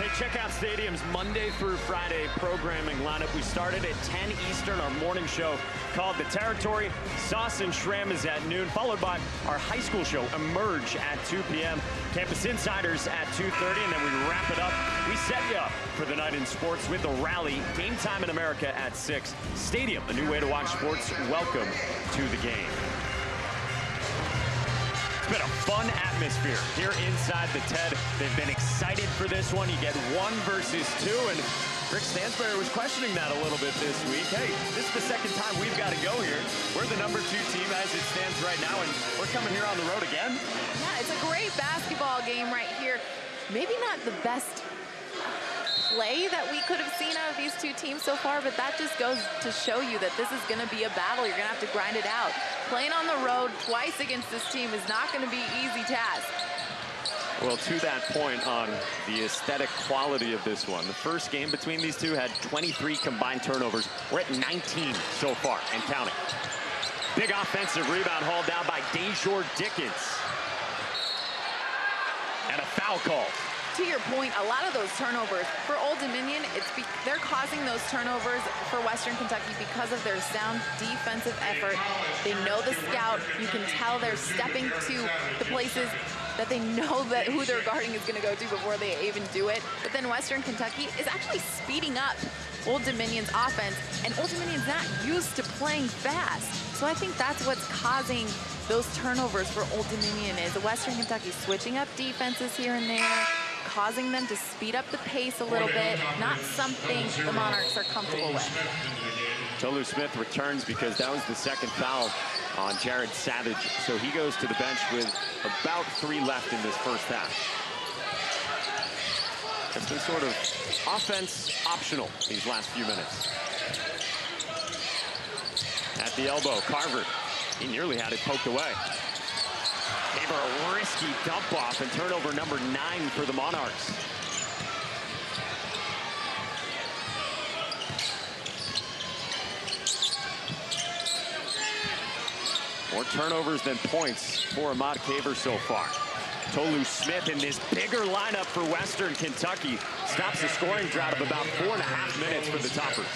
Hey, check out Stadium's Monday through Friday programming lineup. We started at 10 Eastern, our morning show called The Territory. Sauce and Shram is at noon, followed by our high school show, Emerge, at 2 p.m. Campus Insiders at 2:30, and then we wrap it up. We set you up for the night in sports with the Rally, Game Time in America at 6. Stadium, a new way to watch sports. Welcome to the game. It's been a fun atmosphere here inside the TED. They've been excited for this one. You get 1 versus 2, and Rick Stansbury was questioning that a little bit this week. Hey, this is the second time we've got to go here. We're the #2 team as it stands right now, and we're coming here on the road again. Yeah, it's a great basketball game right here. Maybe not the best play that we could have seen out of these two teams so far, but that just goes to show you that this is going to be a battle. You're going to have to grind it out. Playing on the road twice against this team is not going to be an easy task. Well, to that point on the aesthetic quality of this one, the first game between these two had 23 combined turnovers. We're at 19 so far and counting. Big offensive rebound hauled down by Dejor Dickens. And a foul call. To your point, a lot of those turnovers for Old Dominion, they're causing those turnovers for Western Kentucky because of their sound defensive effort. They know the scout. You can tell they're stepping to the places that they know that who they're guarding is going to go to before they even do it. But then Western Kentucky is actually speeding up Old Dominion's offense, and Old Dominion's not used to playing fast. So I think that's what's causing those turnovers for Old Dominion is Western Kentucky switching up defenses here and there, causing them to speed up the pace a little bit, not something the Monarchs are comfortable with. Tolu Smith returns because that was the second foul on Jared Savage. So he goes to the bench with about 3 left in this first half. It's been sort of offense optional these last few minutes. At the elbow, Carver. He nearly had it poked away. Gave her a risky dump off and turnover number 9 for the Monarchs. More turnovers than points for Ahmad Caver so far. Tolu Smith in this bigger lineup for Western Kentucky stops a scoring drought of about 4.5 minutes for the Toppers.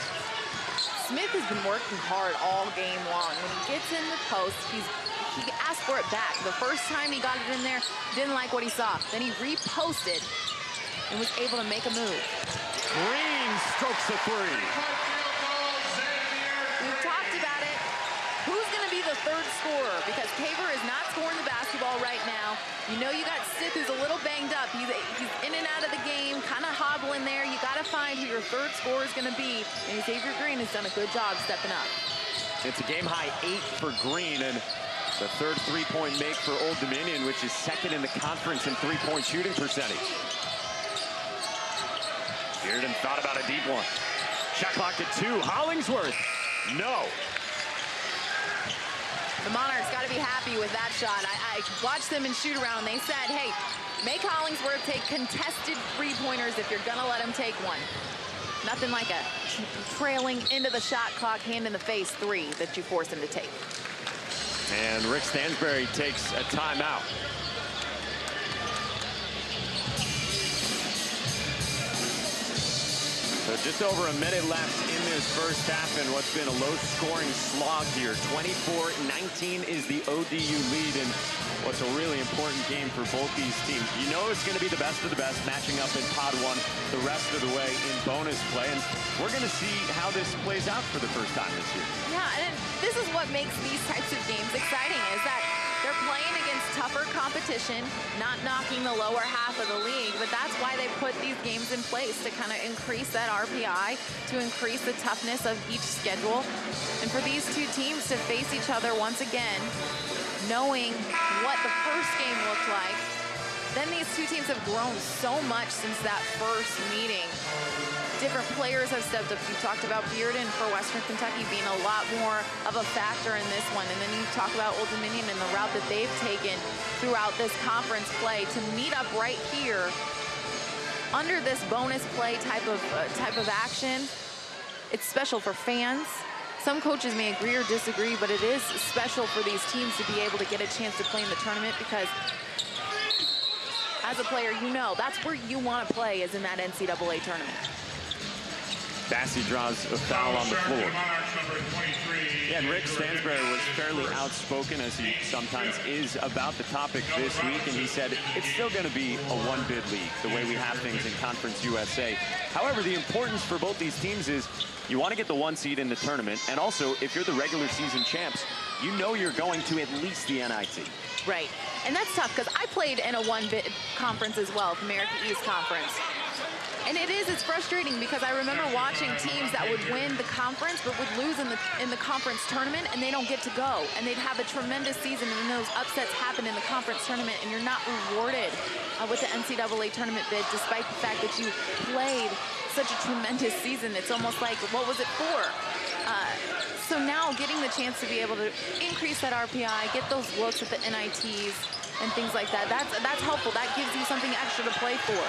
Smith has been working hard all game long. When he gets in the post, he asked for it back. The first time he got it in there, didn't like what he saw. Then he reposted and was able to make a move. Green strokes a 3. We've talked about it. Who's going to be the third scorer? Because Caver is not scoring the basketball right now. You know you got Sith, who's a little banged up. He's in and out of the game, kind of hobbling there. You got to find who your third scorer is going to be. And Xavier Green has done a good job stepping up. It's a game-high 8 for Green, and the third three-point make for Old Dominion, which is second in the conference in three-point shooting percentage. Bearden thought about a deep one. Shot clock at 2. Hollingsworth, no. The Monarchs got to be happy with that shot. I watched them in shoot-around. They said, hey, make Hollingsworth take contested three-pointers if you're going to let him take one. Nothing like a trailing into the shot clock, hand in the face 3 that you force him to take. And Rick Stansbury takes a timeout. So just over a minute left in this first half, and what's been a low-scoring slog here. 24-19 is the ODU lead, and what's a really important game for both these teams. You know it's going to be the best of the best matching up in Pod 1 the rest of the way in bonus play, and we're going to see how this plays out for the first time this year. Yeah, and this is what makes these types of games exciting, is that they're playing against tougher competition, not knocking the lower half of the league, but that's why they put these games in place, to kind of increase that RPI, to increase the toughness of each schedule. And for these two teams to face each other once again, knowing what the first game looked like, then these two teams have grown so much since that first meeting. Different players have stepped up. You talked about Bearden for Western Kentucky being a lot more of a factor in this one. And then you talk about Old Dominion and the route that they've taken throughout this conference play to meet up right here under this bonus play type of action. It's special for fans. Some coaches may agree or disagree, but it is special for these teams to be able to get a chance to play in the tournament, because as a player, you know that's where you want to play, is in that NCAA tournament. Bassey draws a foul on the floor. Yeah, and Rick Stansbury was fairly outspoken, as he sometimes is, about the topic this week, and he said it's still going to be a one-bid league, the way we have things in Conference USA. However, the importance for both these teams is you want to get the 1 seed in the tournament, and also, if you're the regular season champs, you know you're going to at least the NIT. Right, and that's tough, because I played in a one-bid conference as well, the America East Conference. And it's frustrating, because I remember watching teams that would win the conference but would lose in the conference tournament, and they don't get to go. And they'd have a tremendous season, and then those upsets happen in the conference tournament, and you're not rewarded with the NCAA tournament bid, despite the fact that you played such a tremendous season. It's almost like, what was it for? So now getting the chance to be able to increase that RPI, get those looks at the NITs and things like that, that's helpful. That gives you something extra to play for.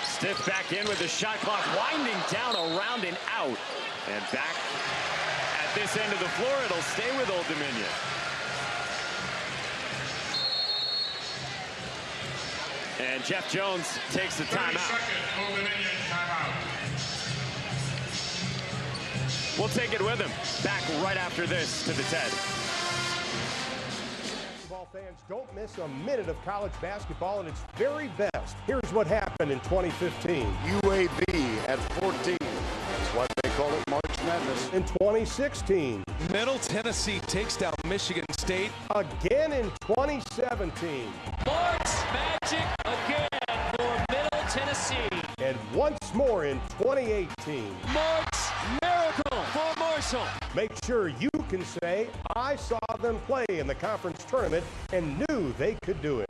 Stiff back in with the shot clock winding down, around and out. And back at this end of the floor, it'll stay with Old Dominion. And Jeff Jones takes the timeout. We'll take it with him. Back right after this to the TED. Fans, don't miss a minute of college basketball at its very best. Here's what happened in 2015. UAB at 14. That's why they call it March Madness. In 2016. Middle Tennessee takes down Michigan State. Again in 2017. March Magic again for Middle Tennessee. And once more in 2018. March Miracle for Marshall. Make sure you can say, I saw them play in the conference tournament and knew they could do it.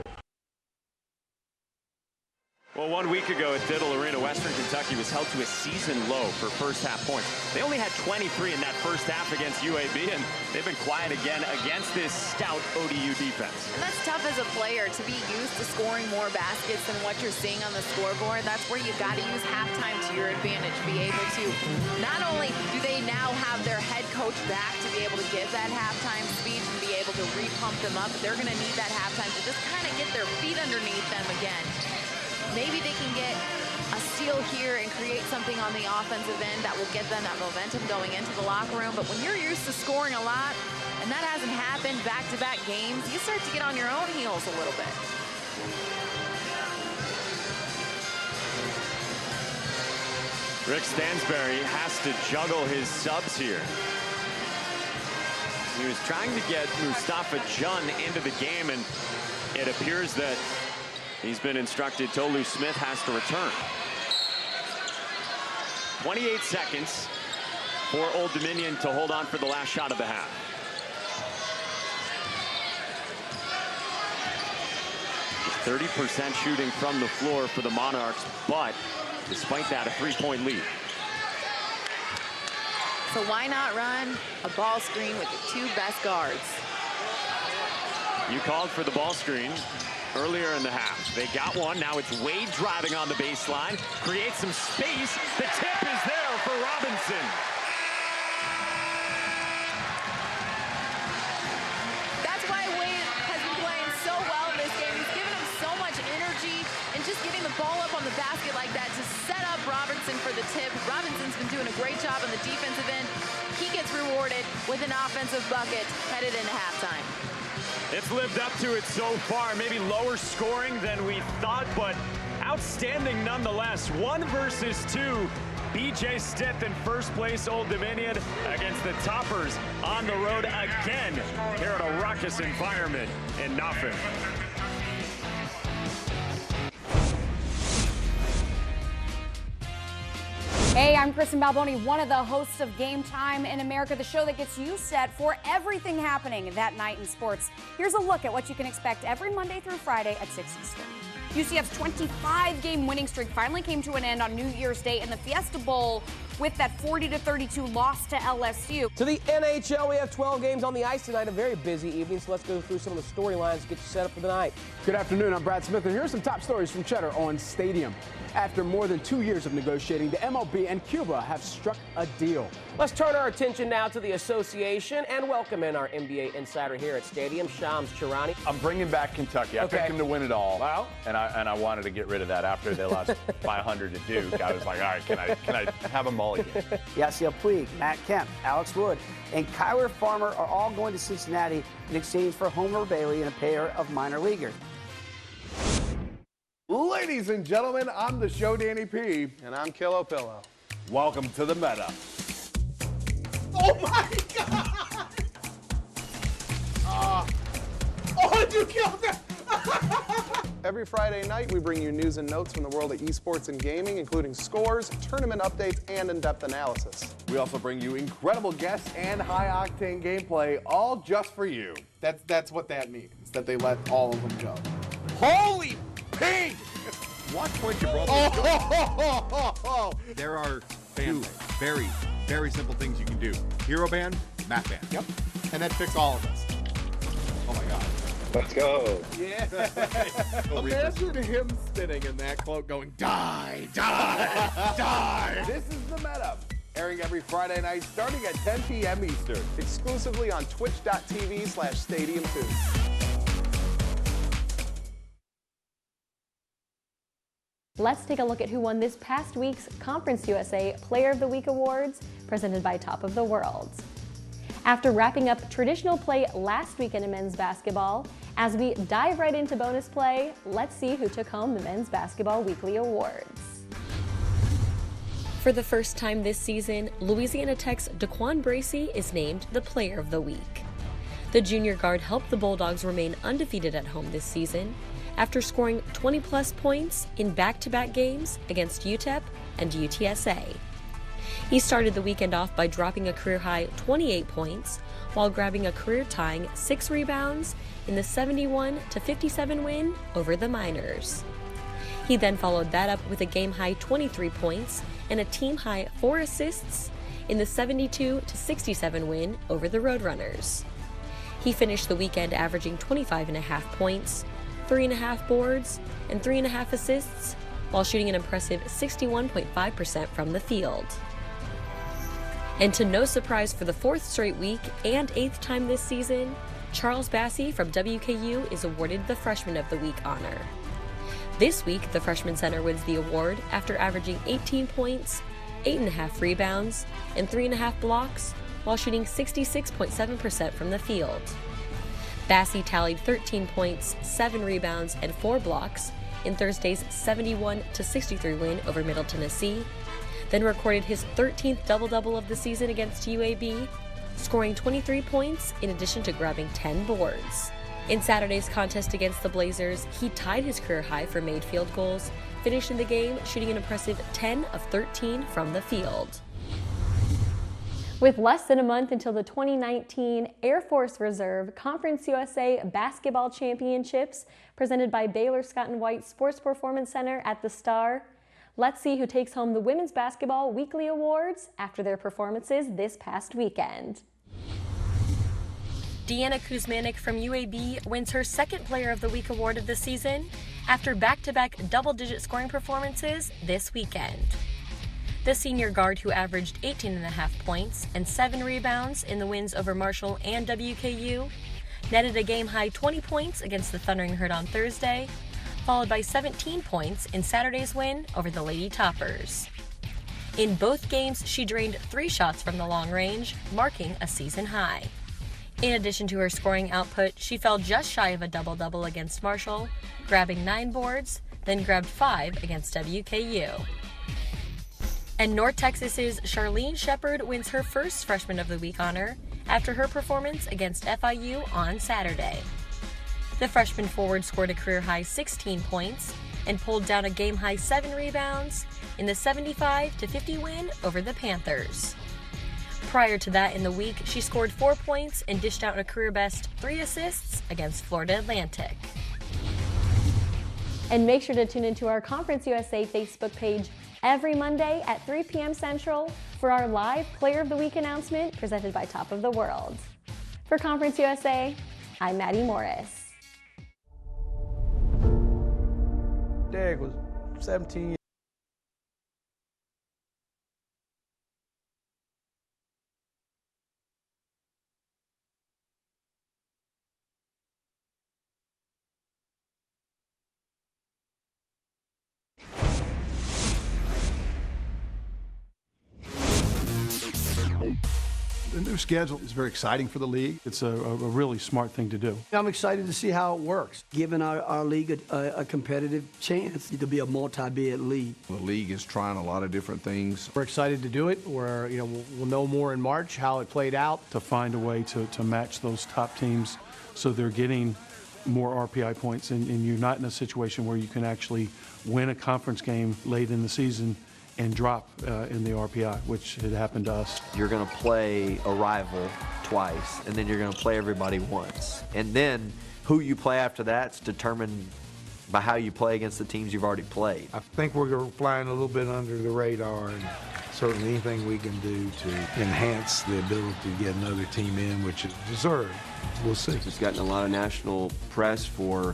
Well, 1 week ago at Diddle Arena, Western Kentucky was held to a season low for first half points. They only had 23 in that first half against UAB, and they've been quiet again against this stout ODU defense. And that's tough as a player, to be used to scoring more baskets than what you're seeing on the scoreboard. That's where you got to use halftime to your advantage. Be able to, not only do they now have their head coach back to be able to give that halftime speech and be able to re-pump them up, but they're going to need that halftime to just kind of get their feet underneath them again. Maybe they can get a steal here and create something on the offensive end that will get them that momentum going into the locker room. But when you're used to scoring a lot, and that hasn't happened back-to-back games, you start to get on your own heels a little bit. Rick Stansbury has to juggle his subs here. He was trying to get Mustafa Jun into the game, and it appears that he's been instructed Tolu Smith has to return. 28 seconds for Old Dominion to hold on for the last shot of the half. Just 30% shooting from the floor for the Monarchs, but despite that, a three-point lead. So why not run a ball screen with the two best guards? You called for the ball screen earlier in the half. They got one. Now it's Wade driving on the baseline. Creates some space. The tip is there for Robinson. That's why Wade has been playing so well in this game. He's given him so much energy, and just getting the ball up on the basket like that to set up Robinson for the tip. Robinson's been doing a great job on the defensive end. He gets rewarded with an offensive bucket headed into halftime. It's lived up to it so far. Maybe lower scoring than we thought, but outstanding nonetheless. 1 versus 2. BJ Stith in first place, Old Dominion, against the Toppers on the road again here at a raucous environment in Nottingham. Hey, I'm Kristen Balboni, one of the hosts of Game Time in America, the show that gets you set for everything happening that night in sports. Here's a look at what you can expect every Monday through Friday at 6 Eastern. UCF's 25-game winning streak finally came to an end on New Year's Day in the Fiesta Bowl with that 40-32 loss to LSU. To the NHL, we have 12 games on the ice tonight, a very busy evening, so let's go through some of the storylines to get you set up for the night. Good afternoon, I'm Brad Smith, and here are some top stories from Cheddar on Stadium. After more than 2 years of negotiating, the MLB and Cuba have struck a deal. Let's turn our attention now to the association and welcome in our NBA insider here at Stadium, Shams Charania. I'm bringing back Kentucky. I picked them to win it all. Wow. And I wanted to get rid of that after they lost by 100 to Duke. I was like, all right, can I have a mulligan? Yasiel Puig, Matt Kemp, Alex Wood, and Kyler Farmer are all going to Cincinnati in exchange for Homer Bailey and a pair of minor leaguers. Ladies and gentlemen, I'm the show Danny P. And I'm Kilo Pillow. Welcome to the Meta. Oh my God! Oh, you killed it! Every Friday night, we bring you news and notes from the world of esports and gaming, including scores, tournament updates, and in-depth analysis. We also bring you incredible guests and high-octane gameplay, all just for you. That's what that means, that they let all of them go. Holy pig! Watch what your brother is doing. There are two very, very simple things you can do. Hero ban, map ban. Yep. And that fixes all of us. Oh my God. Let's go. Yeah. Go Imagine him spinning in that cloak going, die, die, die. This is the Meta, airing every Friday night starting at 10 p.m. Eastern. Exclusively on twitch.tv/Stadium2. Let's take a look at who won this past week's Conference USA Player of the Week Awards, presented by Top of the World. After wrapping up traditional play last weekend in men's basketball, as we dive right into bonus play, let's see who took home the Men's Basketball Weekly Awards. For the first time this season, Louisiana Tech's Daquan Bracey is named the Player of the Week. The junior guard helped the Bulldogs remain undefeated at home this season, after scoring 20-plus points in back-to-back games against UTEP and UTSA. He started the weekend off by dropping a career-high 28 points while grabbing a career-tying 6 rebounds in the 71-57 win over the Miners. He then followed that up with a game-high 23 points and a team-high 4 assists in the 72-67 win over the Roadrunners. He finished the weekend averaging 25.5 points, 3.5 boards, and 3.5 assists, while shooting an impressive 61.5% from the field. And to no surprise for the 4th straight week and 8th time this season, Charles Bassey from WKU is awarded the Freshman of the Week honor. This week, the freshman center wins the award after averaging 18 points, 8.5 rebounds, and 3.5 blocks, while shooting 66.7% from the field. Bassey tallied 13 points, 7 rebounds, and 4 blocks in Thursday's 71-63 win over Middle Tennessee, then recorded his 13th double-double of the season against UAB, scoring 23 points in addition to grabbing 10 boards. In Saturday's contest against the Blazers, he tied his career high for made field goals, finishing the game shooting an impressive 10 of 13 from the field. With less than a month until the 2019 Air Force Reserve Conference USA Basketball Championships, presented by Baylor Scott & White Sports Performance Center at the Star, let's see who takes home the Women's Basketball Weekly Awards after their performances this past weekend. Deanna Kuzmanik from UAB wins her 2nd Player of the Week award of the season after back-to-back double-digit scoring performances this weekend. The senior guard, who averaged 18.5 points and 7 rebounds in the wins over Marshall and WKU, netted a game-high 20 points against the Thundering Herd on Thursday, followed by 17 points in Saturday's win over the Lady Toppers. In both games, she drained 3 shots from the long range, marking a season high. In addition to her scoring output, she fell just shy of a double-double against Marshall, grabbing 9 boards, then grabbed 5 against WKU. And North Texas's Charlene Shepard wins her first Freshman of the Week honor after her performance against FIU on Saturday. The freshman forward scored a career-high 16 points and pulled down a game-high 7 rebounds in the 75-50 win over the Panthers. Prior to that in the week, she scored 4 points and dished out a career-best 3 assists against Florida Atlantic. And make sure to tune into our Conference USA Facebook page every Monday at 3 p.m. Central for our live Player of the Week announcement presented by Top of the World. For Conference USA, I'm Maddie Morris. Derek was 17 years The new schedule is very exciting for the league. It's a really smart thing to do. I'm excited to see how it works, giving our league a competitive chance to be a multi-bid league. The league is trying a lot of different things. We're excited to do it. We'll know more in March how it played out. To find a way to match those top teams so they're getting more RPI points, and you're not in a situation where you can actually win a conference game late in the season and drop in the RPI, which had happened to us. You're going to play a rival twice, and then you're going to play everybody once. And then who you play after that's determined by how you play against the teams you've already played. I think we're flying a little bit under the radar, and certainly anything we can do to enhance the ability to get another team in, which is deserved. We'll see. It's gotten a lot of national press for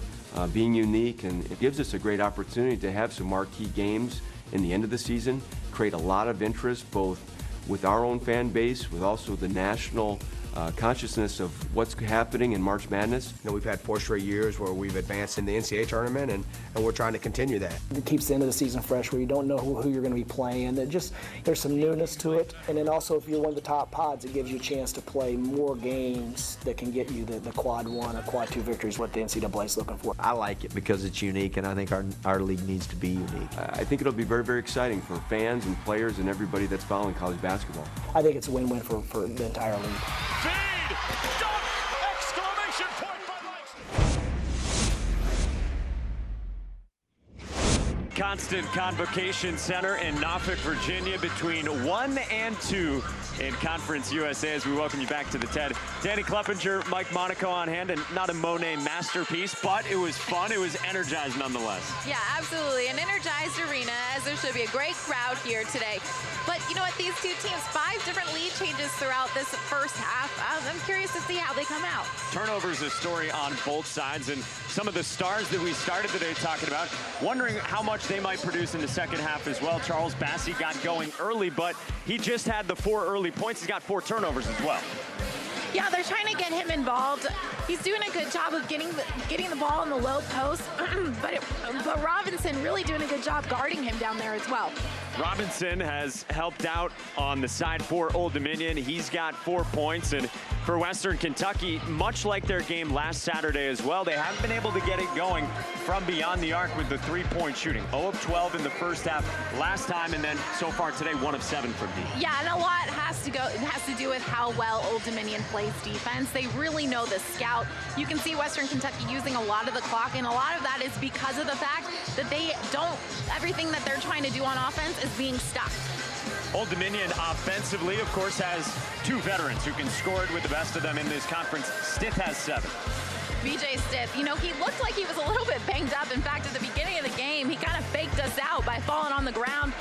being unique, and it gives us a great opportunity to have some marquee games in the end of the season, create a lot of interest both with our own fan base, with also the national consciousness of what's happening in March Madness. We've had 4 straight years where we've advanced in the NCAA tournament, and we're trying to continue that. It keeps the end of the season fresh, where you don't know who you're going to be playing. There's some newness to it, and then also if you're one of the top pods, it gives you a chance to play more games that can get you the quad 1 or quad 2 victories, what the NCAA is looking for. I like it because it's unique, and I think our league needs to be unique. I think it'll be very, very exciting for fans and players and everybody that's following college basketball. I think it's a win-win for the entire league. Feed! Dunk! Exclamation point by Constant Convocation Center in Norfolk, Virginia, between 1 and 2 in Conference USA, as we welcome you back to the TED. Danny Kleppinger, Mike Monaco on hand, and not a Monet masterpiece, but it was fun. It was energized nonetheless. Yeah, absolutely. An energized arena, as there should be a great crowd here today. But you know what, these two teams, 5 different lead changes throughout this first half. I'm curious to see how they come out. Turnovers a story on both sides, and some of the stars that we started the day talking about, wondering how much they might produce in the second half as well. Charles Bassey got going early, but he just had the 4 early points. He's got 4 turnovers as well. Yeah, they're trying to get him involved. He's doing a good job of getting the ball in the low post, but Robinson really doing a good job guarding him down there as well. Robinson has helped out on the side for Old Dominion. He's got 4 points, and for Western Kentucky, much like their game last Saturday as well, they haven't been able to get it going from beyond the arc with the 3-point shooting. 0 of 12 in the first half last time, and then so far today, 1 of 7 from deep. Yeah, and a lot has to do with how well Old Dominion plays defense. They really know the scout. You can see Western Kentucky using a lot of the clock, and a lot of that is because of the fact that everything that they're trying to do on offense is being stuck. Old Dominion offensively, of course, has 2 veterans who can score it with the best of them in this conference. Stith has 7. BJ Stith, he looked like he was a little bit banged up. In fact, at the beginning of the game, he kind of faked us out by falling on the ground,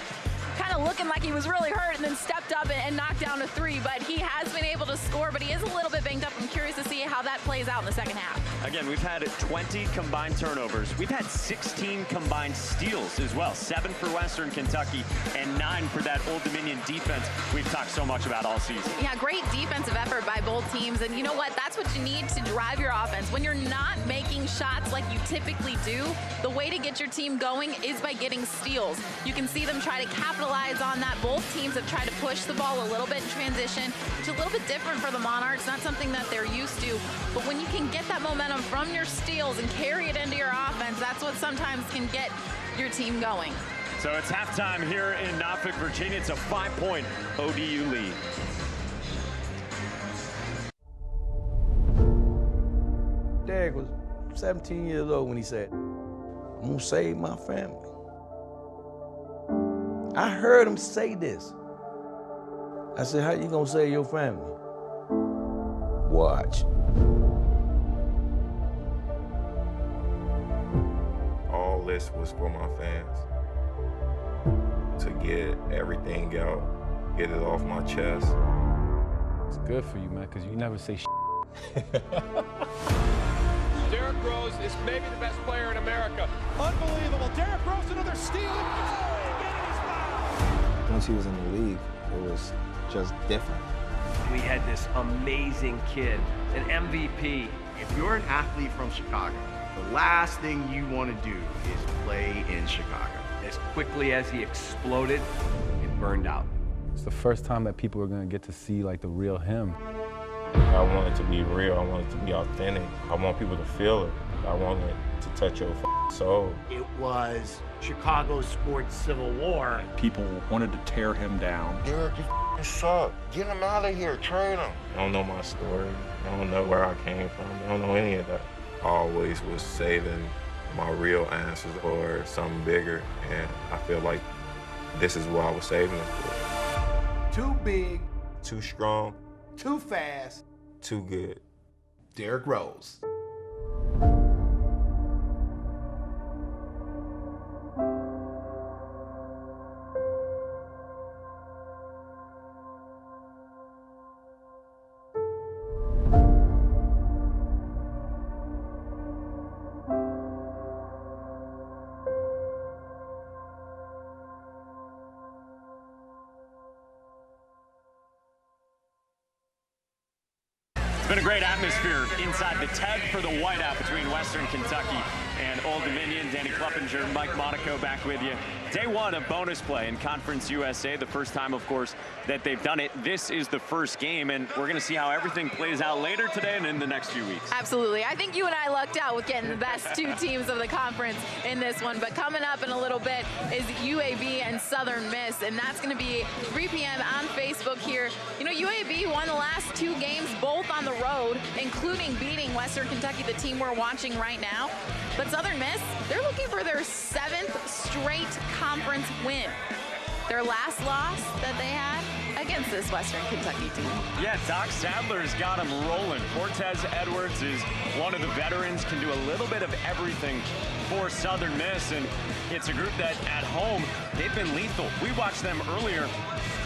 kind of looking like he was really hurt, and then stepped up and knocked down a 3. But he has been able to score, but he is a little bit banged up. I'm curious to see how that plays out in the second half. Again, we've had 20 combined turnovers. We've had 16 combined steals as well. 7 for Western Kentucky and 9 for that Old Dominion defense we've talked so much about all season. Yeah, great defensive effort by both teams. And you know what? That's what you need to drive your offense. When you're not making shots like you typically do, the way to get your team going is by getting steals. You can see them try to capitalize on that. Both teams have tried to push the ball a little bit in transition. It's a little bit different for the Monarchs, not something that they're used to. But when you can get that momentum from your steals and carry it into your offense, that's what sometimes can get your team going. So it's halftime here in Norfolk, Virginia. It's a 5-point ODU lead. Derek was 17 years old when he said, "I'm gonna save my family." I heard him say this. I said, "How you gonna save your family?" Watch. All this was for my fans. To get everything out, get it off my chest. It's good for you, man, because you never say Derrick Rose is maybe the best player in America. Unbelievable. Derrick Rose, another steal. Once he was in the league, it was just different. We had this amazing kid, an MVP. If you're an athlete from Chicago, the last thing you want to do is play in Chicago. As quickly as he exploded, it burned out. It's the first time that people are going to get to see like the real him. I want it to be real. I want it to be authentic. I want people to feel it. I want it to touch your soul. It was Chicago's sports civil war. People wanted to tear him down. Derek, you suck. Get him out of here. Trade him. I don't know my story. I don't know where I came from. I don't know any of that. I always was saving my real answers for something bigger, and I feel like this is what I was saving it for. Too big, Too strong, too fast. too good. Derrick Rose. It's been a great atmosphere inside the Tag for the Whiteout between Western Kentucky and Old Dominion. Danny Kluppinger, Mike Monaco back with you. Day one of bonus play in Conference USA. The first time, of course, that they've done it. This is the first game, and we're going to see how everything plays out later today and in the next few weeks. Absolutely. I think you and I lucked out with getting the best two teams of the conference in this one. But coming up in a little bit is UAB and Southern Miss, and that's going to be 3 p.m. on Facebook here. You know, UAB won the last 2 games, both on the road, including beating Western Kentucky, the team we're watching right now. But Southern Miss, they're looking for their 7th straight conference win. Their last loss that they had against this Western Kentucky team. Yeah, Doc Sadler's got them rolling. Cortez Edwards is one of the veterans, can do a little bit of everything for Southern Miss, and it's a group that at home, they've been lethal. We watched them earlier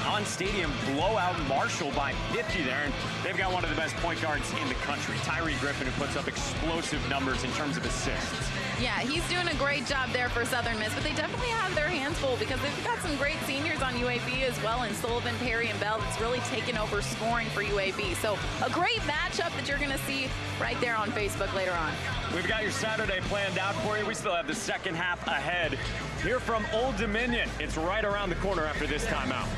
on Stadium blow out Marshall by 50 there, and they've got one of the best point guards in the country, Tyree Griffin, who puts up explosive numbers in terms of assists. Yeah, he's doing a great job there for Southern Miss, but they definitely have their hands full because they've got some great seniors on UAB as well, and Sullivan, Perry, and Bell that's really taken over scoring for UAB. So a great matchup that you're going to see right there on Facebook later on. We've got your Saturday planned out for you. We still have the second half ahead. Here from Old Dominion, it's right around the corner after this timeout.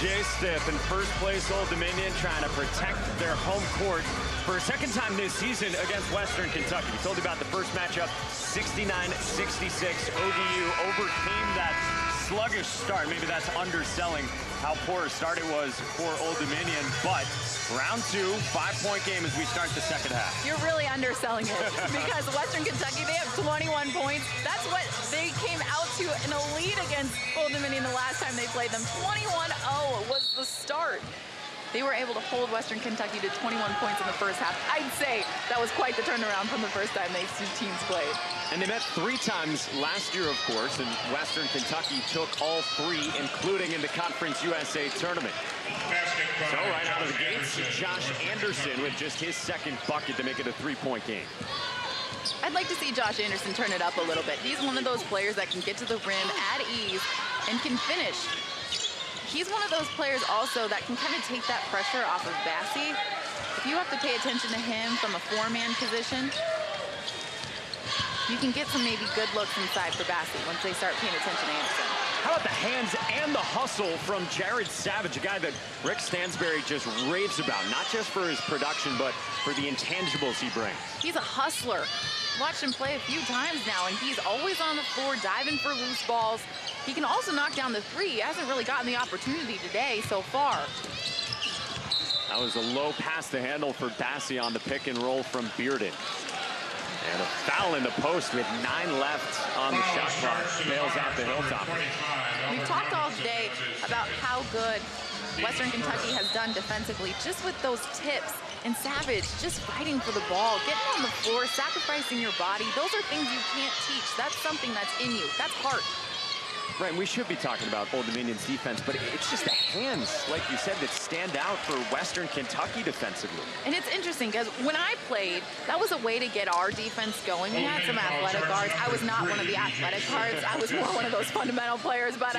Jay Stiff in first place, Old Dominion trying to protect their home court for a second time this season against Western Kentucky. We told you about the first matchup, 69-66. ODU overcame that sluggish start. Maybe that's underselling how poor a start it was for Old Dominion. But round 2, 5-point game as we start the second half. You're really underselling it because Western Kentucky, they have 21 points. That's what they came out to in a lead against Old Dominion the last time they played them. 21-0 was the start. They were able to hold Western Kentucky to 21 points in the first half. I'd say that was quite the turnaround from the first time these two teams played. And they met 3 times last year, of course, and Western Kentucky took all 3, including in the Conference USA tournament. So right out of the gates, Josh Anderson with just his second bucket to make it a 3-point game. I'd like to see Josh Anderson turn it up a little bit. He's one of those players that can get to the rim at ease and can finish. He's one of those players also that can kind of take that pressure off of Bassey. If you have to pay attention to him from a 4-man position, you can get some maybe good looks inside for Bassey once they start paying attention to Anderson. How about the hands and the hustle from Jared Savage, a guy that Rick Stansberry just raves about, not just for his production, but for the intangibles he brings. He's a hustler. Watched him play a few times now, and he's always on the floor diving for loose balls. He can also knock down the 3. He hasn't really gotten the opportunity today so far. That was a low pass to handle for Bassey on the pick and roll from Bearden. And a foul in the post with 9 left on the shot clock. Bails out the Hilltop. We've talked all day about how good Western Kentucky has done defensively, just with those tips. And Savage just fighting for the ball, getting on the floor, sacrificing your body. Those are things you can't teach. That's something that's in you. That's heart. Right, and we should be talking about Old Dominion's defense, but it's just the hands, like you said, that stand out for Western Kentucky defensively. And it's interesting because when I played, that was a way to get our defense going. We had some athletic guards. I was not one of the athletic guards. I was more one of those fundamental players. But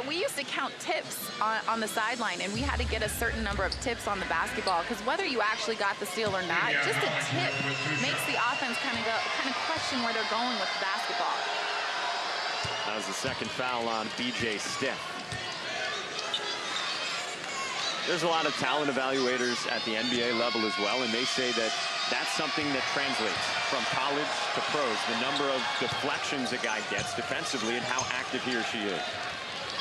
we used to count tips on the sideline, and we had to get a certain number of tips on the basketball because whether you actually got the steal or not, just a tip makes the offense kind of question where they're going with the basketball. That was the second foul on B.J. Stiff. There's a lot of talent evaluators at the NBA level as well, and they say that that's something that translates from college to pros, the number of deflections a guy gets defensively and how active he or she is.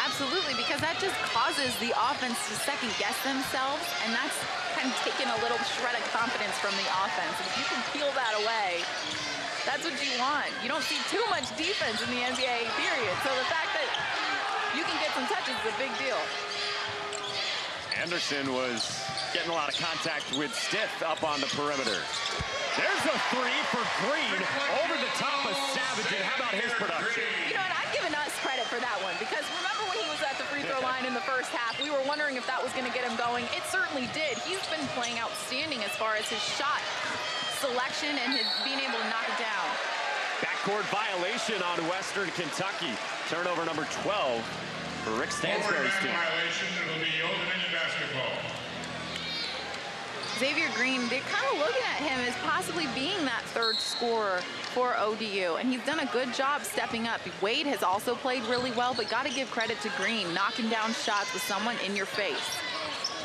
Absolutely, because that just causes the offense to second-guess themselves, and that's kind of taking a little shred of confidence from the offense. And if you can peel that away, that's what you want. You don't see too much defense in the NBA, period. So the fact that you can get some touches is a big deal. Anderson was getting a lot of contact with Stiff up on the perimeter. There's a 3 for Green over the top of Savage, and how about his production? You know what, I've given us credit for that one, because remember when he was at the free throw line in the first half, we were wondering if that was going to get him going. It certainly did. He's been playing outstanding as far as his shot selection and his being able to knock it down. Backcourt violation on Western Kentucky. Turnover number 12 for Rick Stansberry's team. Violation, it'll be Old Dominion basketball. Xavier Green, they're kind of looking at him as possibly being that third scorer for ODU, and he's done a good job stepping up. Wade has also played really well, but got to give credit to Green, knocking down shots with someone in your face.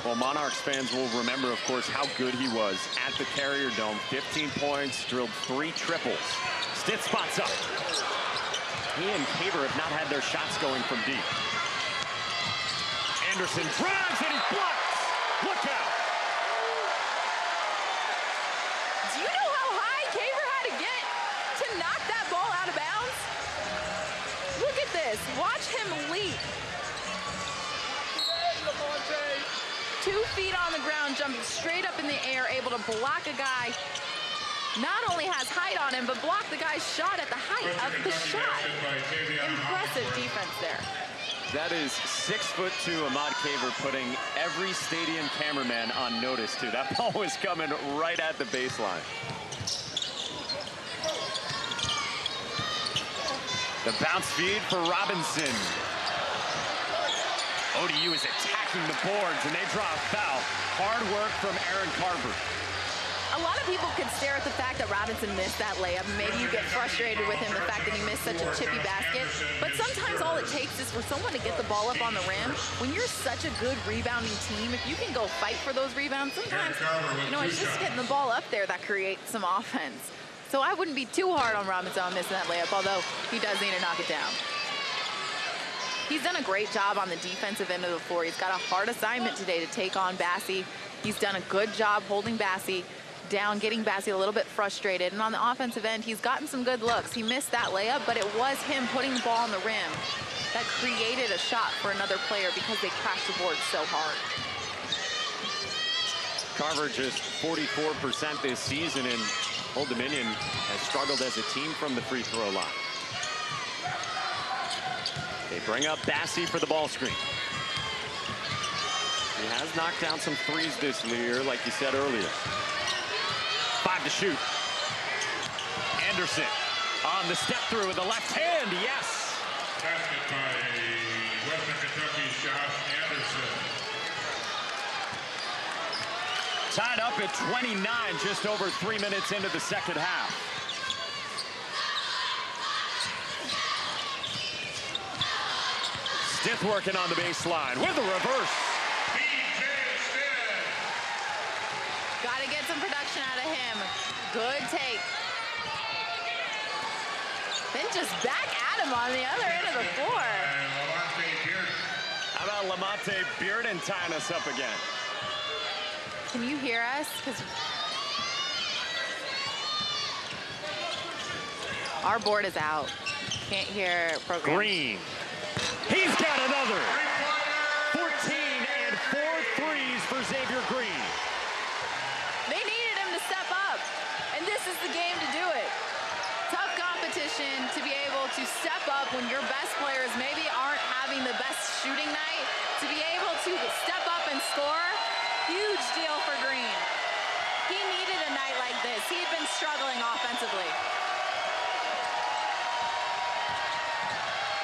Well, Monarchs fans will remember, of course, how good he was at the Carrier Dome. 15 points, drilled 3 triples. Stitt spots up. He and Caver have not had their shots going from deep. Anderson drives and he blocks. Look out. Do you know how high Caver had to get to knock that ball out of bounds? Look at this. Watch him leap. 2 feet on the ground, jumping straight up in the air, able to block a guy. Not only has height on him, but block the guy's shot at the height of the shot. Impressive defense there. That is 6'2" Ahmad Caver, putting every stadium cameraman on notice, too. That ball was coming right at the baseline. The bounce feed for Robinson. ODU is attacking the boards, and they draw a foul. Hard work from Aaron Carver. A lot of people could stare at the fact that Robinson missed that layup. Maybe you get frustrated with him, the fact that he missed such a chippy basket. But sometimes all it takes is for someone to get the ball up on the rim. When you're such a good rebounding team, if you can go fight for those rebounds, sometimes, you know, it's just getting the ball up there that creates some offense. So I wouldn't be too hard on Robinson on missing that layup, although he does need to knock it down. He's done a great job on the defensive end of the floor. He's got a hard assignment today to take on Bassey. He's done a good job holding Bassey down, getting Bassey a little bit frustrated. And on the offensive end, he's gotten some good looks. He missed that layup, but it was him putting the ball on the rim that created a shot for another player because they crashed the board so hard. Carver just 44% this season, and Old Dominion has struggled as a team from the free throw line. They bring up Bassey for the ball screen. He has knocked down some threes this year, like you said earlier. 5 to shoot. Anderson on the step through with the left hand, yes. Basket by Western Kentucky's Josh Anderson. Tied up at 29, just over 3 minutes into the second half. Stith working on the baseline with a reverse. Got to get some production out of him. Good take. Then just back at him on the other end of the floor. How about Lamonte Bearden tying us up again? Can you hear us? Because our board is out. Can't hear program. Green. He's got another. 14 and 4 threes for Xavier Green. They needed him to step up, and this is the game to do it. Tough competition to be able to step up when your best players maybe aren't having the best shooting night. To be able to step up and score, huge deal for Green. He needed a night like this. He had been struggling offensively.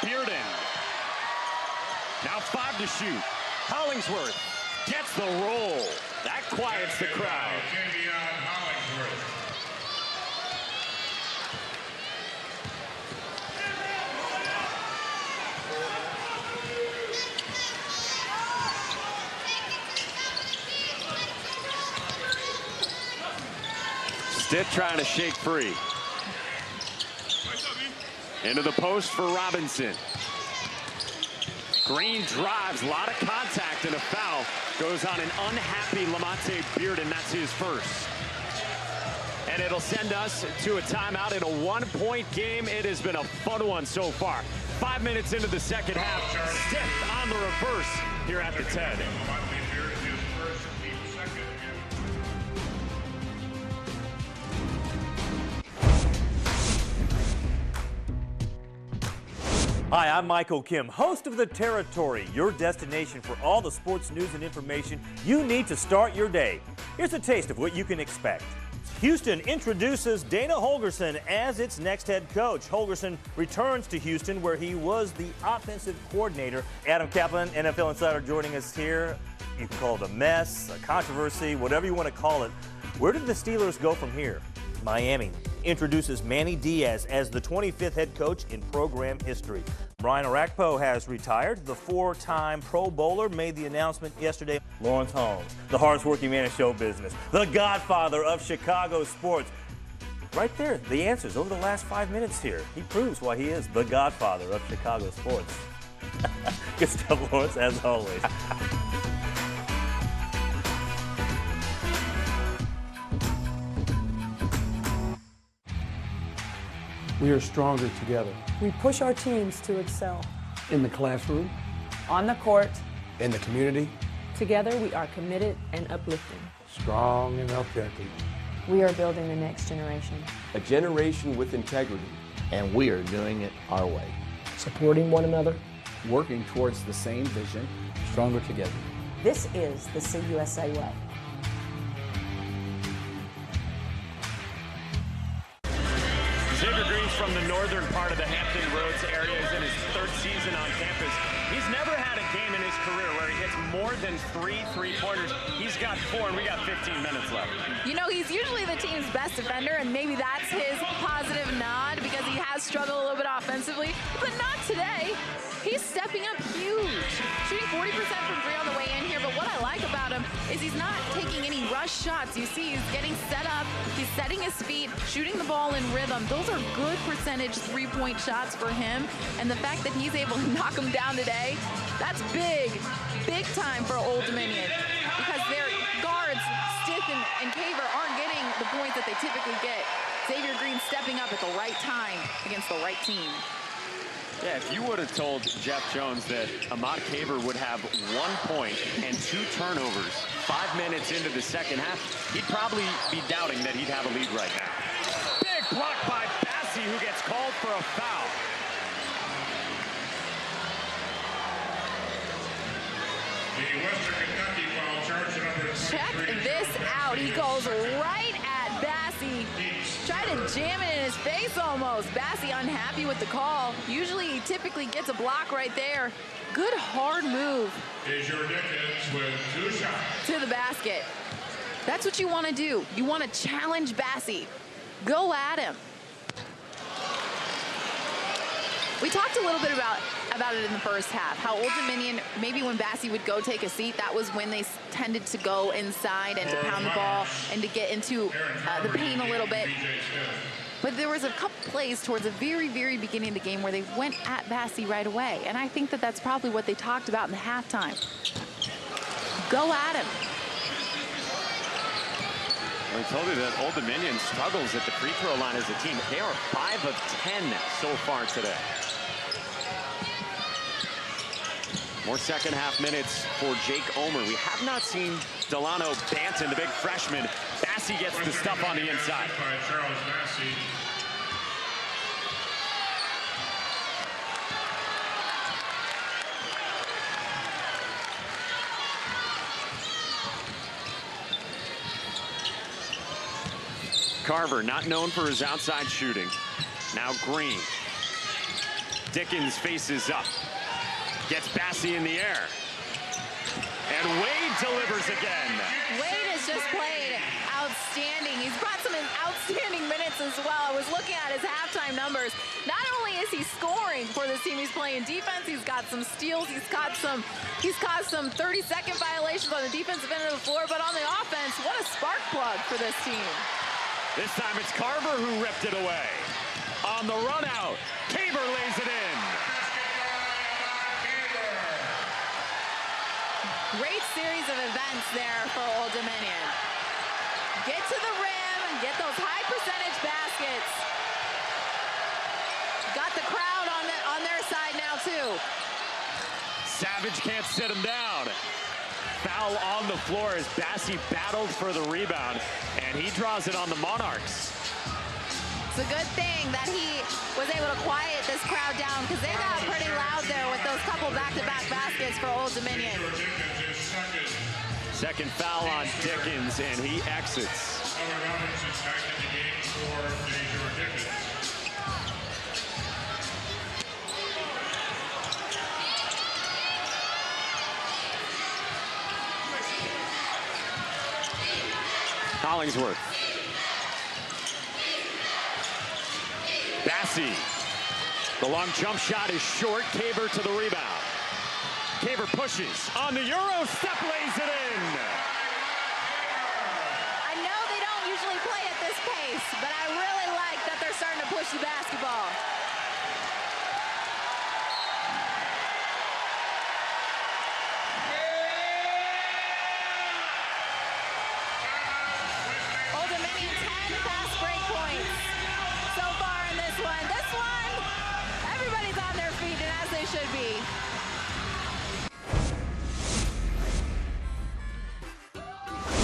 Bearden. Now 5 to shoot. Hollingsworth gets the roll. That quiets the crowd. Stith trying to shake free. Into the post for Robinson. Green drives, a lot of contact, and a foul goes on an unhappy Lamonte Bearden. That's his first. And it'll send us to a timeout in a 1-point game. It has been a fun one so far. 5 minutes into the second half, Stith on the reverse here at the 10. Hi, I'm Michael Kim, host of The Territory, your destination for all the sports news and information you need to start your day. Here's a taste of what you can expect. Houston introduces Dana Holgorsen as its next head coach. Holgorsen returns to Houston, where he was the offensive coordinator. Adam Kaplan, NFL Insider, joining us here. You can call it a mess, a controversy, whatever you want to call it. Where did the Steelers go from here? Miami introduces Manny Diaz as the 25th head coach in program history. Brian Orakpo has retired. The 4-time Pro Bowler made the announcement yesterday. Lawrence Holmes, the hardest working man in show business, the godfather of Chicago sports. Right there, the answers over the last 5 minutes here. He proves why he is the godfather of Chicago sports. Good stuff, Lawrence, as always. We are stronger together. We push our teams to excel. In the classroom. On the court. In the community. Together, we are committed and uplifting. Strong and authentic. We are building the next generation. A generation with integrity. And we are doing it our way. Supporting one another. Working towards the same vision. Stronger together. This is the CUSA way. Xavier Green's from the northern part of the Hampton Roads area. He's in his 3rd season on campus. He's never had a game in his career where he hits more than 3 3-pointers. He's got 4, and we got 15 minutes left. You know, he's usually the team's best defender, and maybe that's his positive nod because he has struggled a little bit offensively, but not today. He's stepping up huge, shooting 40% from 3 on the way in here, but what I like about him is he's not taking any rush shots. You see he's getting set up, he's setting his feet, shooting the ball in rhythm. Those are good percentage three-point shots for him. And the fact that he's able to knock them down today, that's big time for Old Dominion. Because their guards, Stith and Caver, aren't getting the points that they typically get. Xavier Green stepping up at the right time against the right team. Yeah, if you would have told Jeff Jones that Ahmad Caver would have 1 point and 2 turnovers 5 minutes into the second half, he'd probably be doubting that he'd have a lead right now. Big block by Bassey, who gets called for a foul. The Western Kentucky foul charge number 3. Check this out. He goes right at Bassey. Tried to jam it in his face almost. Bassey unhappy with the call. Usually he typically gets a block right there. Good hard move. Is your Dickens with 2 shots. To the basket. That's what you want to do. You want to challenge Bassey. Go at him. We talked a little bit about it in the first half, how Old Dominion, maybe when Bassey would go take a seat, that was when they tended to go inside and to pound the ball and to get into the paint a little bit. But there was a couple plays towards the very, very beginning of the game where they went at Bassey right away. And I think that that's probably what they talked about in the halftime. Go at him. I told you that Old Dominion struggles at the free throw line as a team. They are 5 of 10 so far today. More second half minutes for Jake Omer. We have not seen Delano Banton, the big freshman. Bassey gets the stuff on the inside. By Charles Bassey. Carver, not known for his outside shooting. Now Green. Dickens faces up. Gets Bassey in the air. And Wade delivers again. Wade has just played outstanding. He's brought some outstanding minutes as well. I was looking at his halftime numbers. Not only is he scoring for this team, he's playing defense. He's got some steals. He's caused some 30-second violations on the defensive end of the floor. But on the offense, what a spark plug for this team. This time it's Carver who ripped it away. On the run out, Caver lays it in. Great series of events there for Old Dominion. Get to the rim, get those high percentage baskets. Got the crowd on their side now too. Savage can't sit him down. Foul on the floor as Bassey battled for the rebound, and he draws it on the Monarchs. It's a good thing that he was able to quiet this crowd down because they got pretty loud there with those couple back-to-back baskets for Old Dominion. Second foul on Dickens, and he exits. Robinson's back in the game for Major Dickens. Hollingsworth. Bassey. The long jump shot is short. Caver to the rebound. Caver pushes on the Euro step, lays it in. I know they don't usually play at this pace, but I really like that they're starting to push the basketball. Old Dominion 10 fast break points so far in this one. This one, everybody's on their feet, and as they should be.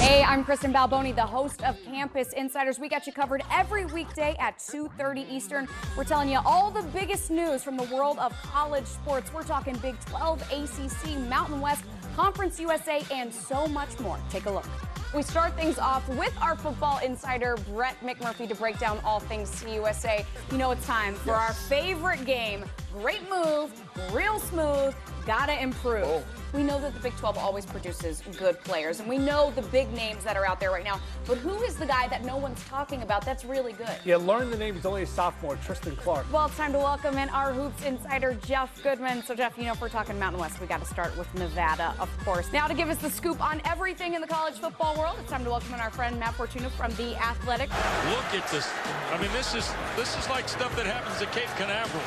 Hey, I'm Kristen Balboni, the host of Campus Insiders. We got you covered every weekday at 2:30 Eastern. We're telling you all the biggest news from the world of college sports. We're talking Big 12, ACC, Mountain West, Conference USA, and so much more. Take a look. We start things off with our football insider, Brett McMurphy, to break down all things CUSA. You know it's time for our favorite game Great move, real smooth, gotta improve. Oh. We know that the Big 12 always produces good players, and we know the big names that are out there right now. But who is the guy that no one's talking about that's really good? Yeah, learn the name. He's only a sophomore, Tristan Clark. Well, it's time to welcome in our Hoops insider, Jeff Goodman. So, Jeff, you know, if we're talking Mountain West, we got to start with Nevada, of course. Now, to give us the scoop on everything in the college football world, it's time to welcome in our friend Matt Fortuna from The Athletic. Look at this. I mean, this is like stuff that happens at Cape Canaveral.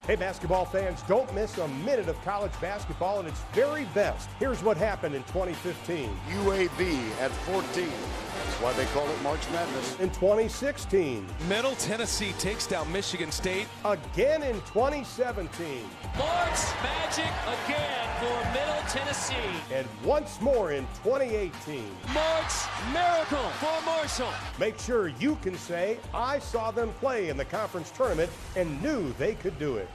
Hey, basketball fans, don't miss a minute of college basketball at its very best. Here's what happened in 2015. UAB at 14. That's why they call it March Madness. In 2016. Middle Tennessee takes down Michigan State. Again in 2017. March Magic again for Middle Tennessee. And once more in 2018. March Miracle for Marshall. Make sure you can say, I saw them play in the conference tournament and knew they could do it.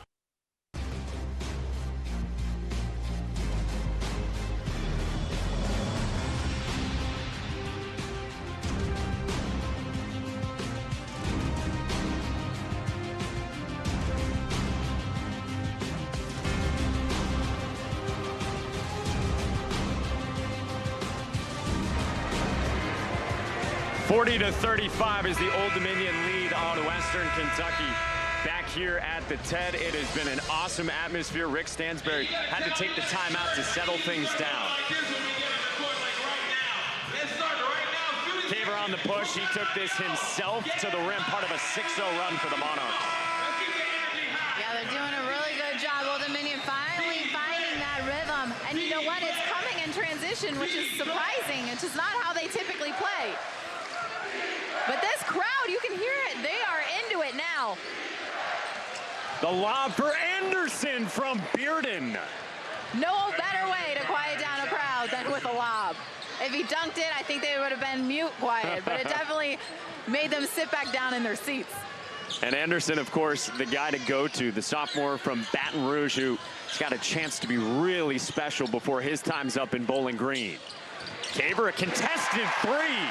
To 35 is the Old Dominion lead on Western Kentucky. Back here at the TED, it has been an awesome atmosphere. Rick Stansberry had to take the time out to settle things down. Caver on the push. He took this himself to the rim, part of a 6-0 run for the Monarchs. Yeah, they're doing a really good job. Old Dominion finally finding that rhythm. And you know what? It's coming in transition, which is surprising. It's just not how they typically play. But this crowd, you can hear it. They are into it now. The lob for Anderson from Bearden. No better way to quiet down a crowd than with a lob. If he dunked it, I think they would have been mute quiet, but it definitely made them sit back down in their seats. And Anderson, of course, the guy to go to, the sophomore from Baton Rouge, who's got a chance to be really special before his time's up in Bowling Green. Caver, a contested three.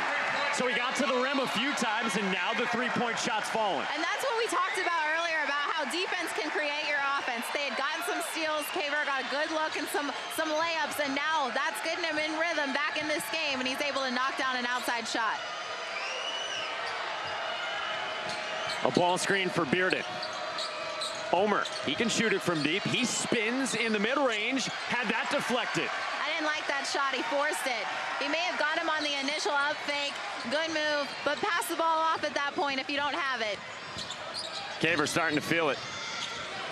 So he got to the rim a few times, and now the three-point shot's falling. And that's what we talked about earlier, about how defense can create your offense. They had gotten some steals. Caver got a good look and some layups, and now that's getting him in rhythm back in this game, and he's able to knock down an outside shot. A ball screen for Bearden. Omer, he can shoot it from deep. He spins in the mid-range, had that deflected. I didn't like that shot. He forced it. He may have got him on the initial up fake. Good move, but pass the ball off at that point if you don't have it. Caver starting to feel it.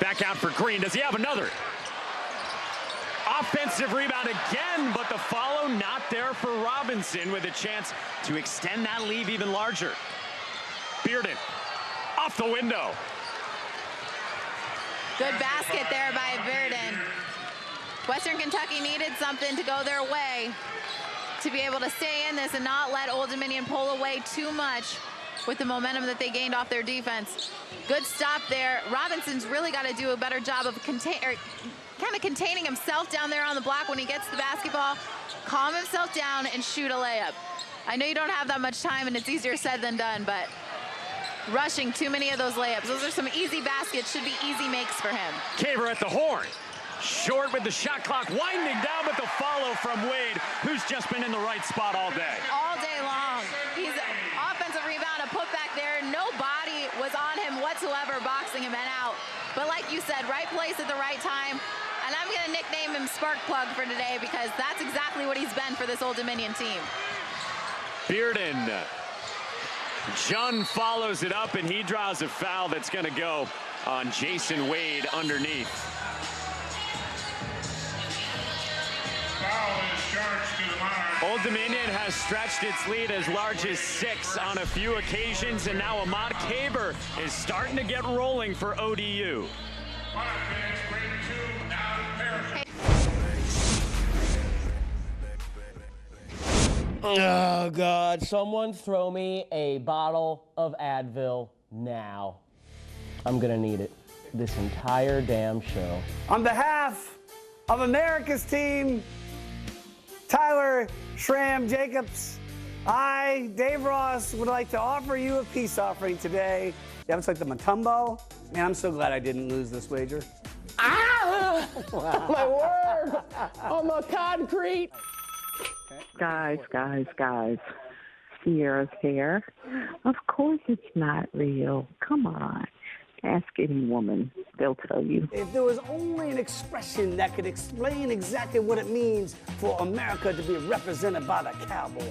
Back out for Green. Does he have another? Offensive rebound again, but the follow not there for Robinson with a chance to extend that lead even larger. Bearden off the window. Good basket there by Bearden. Western Kentucky needed something to go their way to be able to stay in this and not let Old Dominion pull away too much with the momentum that they gained off their defense. Good stop there. Robinson's really got to do a better job of kind of containing himself down there on the block when he gets the basketball, calm himself down and shoot a layup. I know you don't have that much time and it's easier said than done, but rushing too many of those layups. Those are some easy baskets, should be easy makes for him. Caver at the horn. Short with the shot clock winding down, but the follow from Wade, who's just been in the right spot all day. All day long. He's offensive rebound, a putback there. No body was on him whatsoever, boxing him out. But like you said, right place at the right time. And I'm going to nickname him Spark Plug for today because that's exactly what he's been for this Old Dominion team. Bearden. Jun follows it up, and he draws a foul that's going to go on Jason Wade underneath. Old Dominion has stretched its lead as large as 6 on a few occasions, and now Ahmad Caver is starting to get rolling for ODU. Oh, God. Someone throw me a bottle of Advil now. I'm going to need it this entire damn show. On behalf of America's team, Tyler Schramm Jacobs, I, Dave Ross, would like to offer you a peace offering today. Yeah, it's like the Matumbo. Man, I'm so glad I didn't lose this wager. Ah! My word! On the concrete! Guys. Sierra's hair. Of course it's not real. Come on. Ask any woman. They'll tell you. If there was only an expression that could explain exactly what it means for America to be represented by the Cowboys.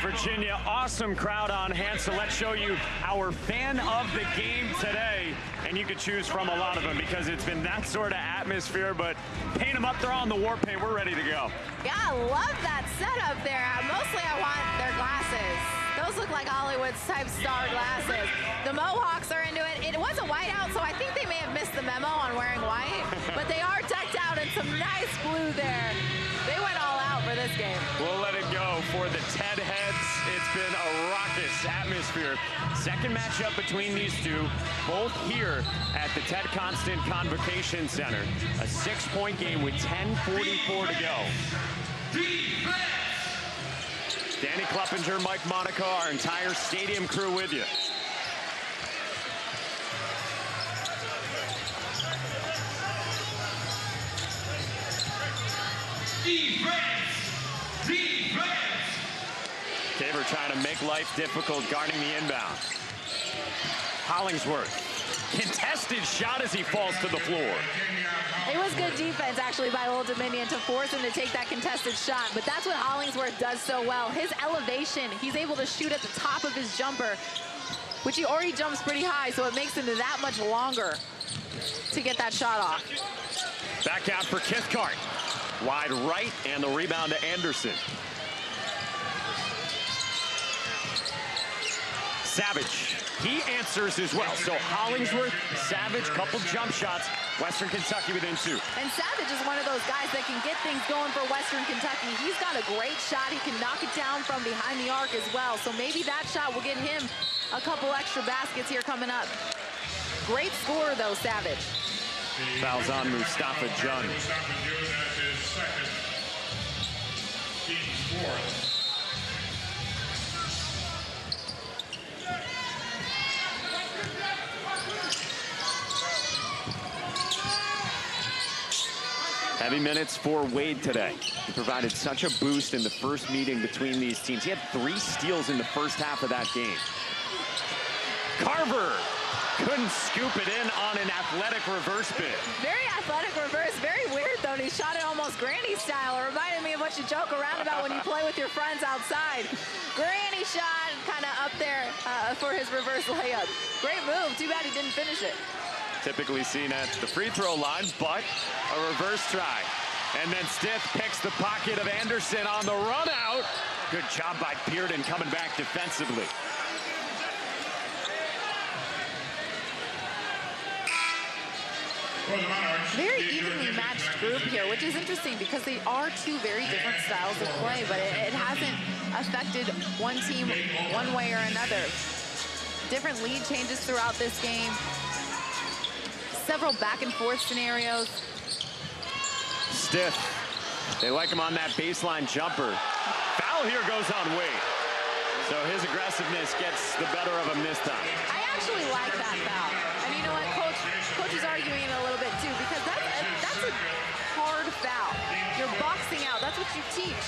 Virginia, awesome crowd on hand, so let's show you our fan of the game today, and you can choose from a lot of them because it's been that sort of atmosphere, but paint them up, they're on the war paint, we're ready to go. Yeah, I love that setup there. Mostly I want their glasses. Those look like Hollywood's type star glasses. The Mohawks are into it. It was a whiteout, so I think they may have missed the memo on wearing white, but they are decked out in some nice blue there. They went all out for this game. We'll let it go for the Ted Heads. It's been a raucous atmosphere. Second matchup between these two, both here at the Ted Constant Convocation Center. A 6-point game with 10:44 to go. Danny Kleppinger, Mike Monaco, our entire stadium crew with you. Tabor trying to make life difficult, guarding the inbound. Hollingsworth, contested shot as he falls to the floor. It was good defense, actually, by Old Dominion to force him to take that contested shot, but that's what Hollingsworth does so well. His elevation, he's able to shoot at the top of his jumper, which he already jumps pretty high, so it makes him that much longer to get that shot off. Back out for Kithcart. Wide right, and the rebound to Anderson. Savage, he answers as well. So Hollingsworth, Savage, couple jump shots. Western Kentucky within 2. And Savage is one of those guys that can get things going for Western Kentucky. He's got a great shot. He can knock it down from behind the arc as well. So maybe that shot will get him a couple extra baskets here coming up. Great scorer, though, Savage. Fouls on Mustafa Jung. Mustafa Jung, that's his second. Team's fourth. Heavy minutes for Wade today. He provided such a boost in the first meeting between these teams. He had 3 steals in the first half of that game. Carver couldn't scoop it in on an athletic reverse bid. Very athletic reverse, very weird though. And he shot it almost granny style. It reminded me of what you joke around about when you play with your friends outside. Granny shot, kind of up there for his reverse layup. Great move, too bad he didn't finish it. Typically seen at the free throw line, but a reverse try. And then Stith picks the pocket of Anderson on the run out. Good job by Pearden coming back defensively. Very evenly matched group here, which is interesting because they are 2 very different styles of play, but it hasn't affected one team one way or another. Different lead changes throughout this game. Several back and forth scenarios. Stith, they like him on that baseline jumper. Foul here goes on Wade. So his aggressiveness gets the better of him this time. I actually like that foul. And you know what, Coach is arguing it a little bit too, because that's a hard foul. You're boxing out, that's what you teach.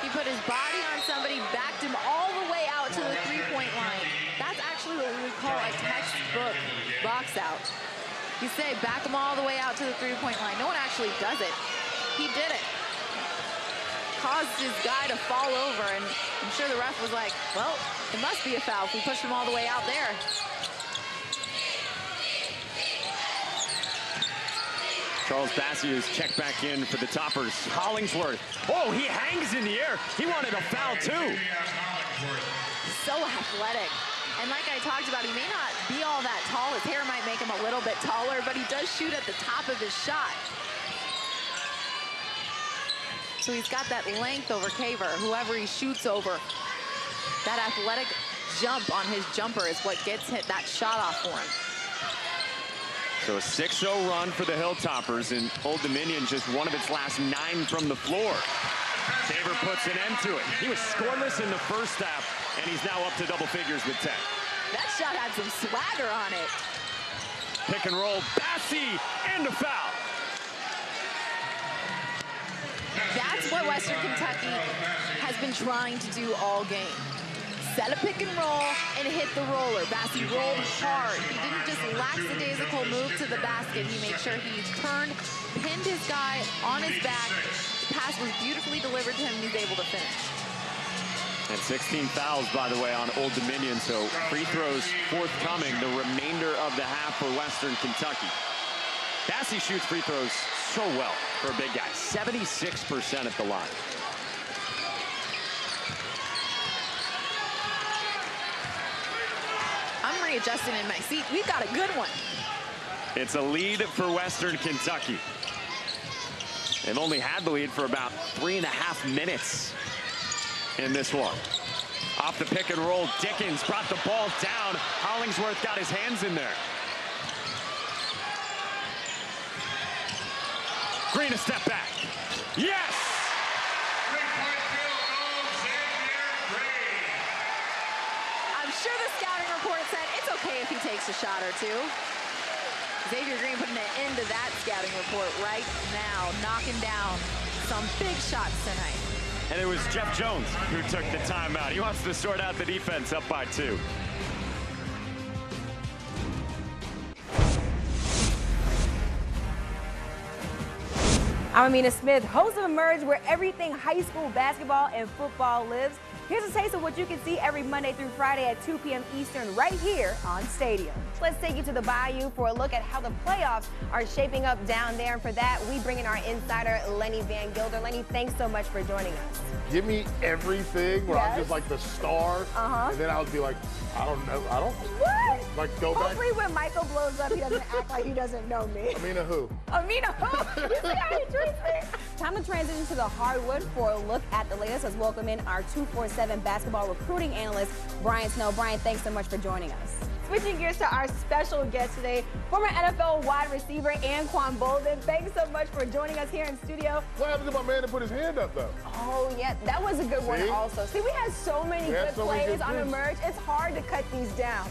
He put his body on somebody, backed him all the way out to the 3-point line. That's actually what we would call a textbook box out. You say back him all the way out to the 3-point line. No one actually does it. He did it. Caused his guy to fall over, and I'm sure the ref was like, well, it must be a foul if we pushed him all the way out there. Charles Bassey is checked back in for the Toppers. Hollingsworth. Oh, he hangs in the air. He wanted a foul, too. So athletic. And like I talked about, he may not be all that tall. His hair might make him a little bit taller, but he does shoot at the top of his shot. So he's got that length over Caver, whoever he shoots over. That athletic jump on his jumper is what gets that shot off for him. So a 6-0 run for the Hilltoppers, and Old Dominion just one of its last 9 from the floor. Caver puts an end to it. He was scoreless in the first half, and he's now up to double figures with 10. That shot had some swagger on it. Pick and roll, Bassey, and a foul. That's what Western Kentucky has been trying to do all game. Set a pick and roll and hit the roller. Bassey rolled hard. He didn't just lackadaisical move to the basket. He made sure he turned, pinned his guy on his back. The pass was beautifully delivered to him, and he's able to finish. And 16 fouls, by the way, on Old Dominion, so free throws forthcoming the remainder of the half for Western Kentucky. Bassey shoots free throws so well for a big guy, 76% at the line. I'm readjusting in my seat. We've got a good one. It's a lead for Western Kentucky. They've only had the lead for about 3.5 minutes in this one. Off the pick and roll, Dickens brought the ball down. Hollingsworth got his hands in there. Green a step back. Yes! I'm sure the scouting report said it's okay if he takes a shot or two. Xavier Green putting an end to that scouting report right now, knocking down some big shots tonight. And it was Jeff Jones who took the timeout. He wants to sort out the defense up by 2. I'm Amina Smith, host of Emerge, where everything high school basketball and football lives. Here's a taste of what you can see every Monday through Friday at 2 p.m. Eastern right here on Stadium. Let's take you to the Bayou for a look at how the playoffs are shaping up down there. And for that, we bring in our insider, Lenny Van Gilder. Lenny, thanks so much for joining us. Give me everything where I'm just like the star, and then I would be like, I don't know, What? Like go Hopefully back. when Michael blows up, he doesn't act like he doesn't know me. Amina who? Amina who? You see how he treats me? Time to transition to the hardwood for a look at the latest. Let's welcome in our 247 basketball recruiting analyst, Brian Snow. Brian, thanks so much for joining us. Switching gears to our special guest today, former NFL wide receiver Anquan Boldin. Thanks so much for joining us here in studio. What happened to my man that put his hand up, though? Oh, yeah, that was a good one also. See, we had so many good plays on Emerge. It's hard to cut these down.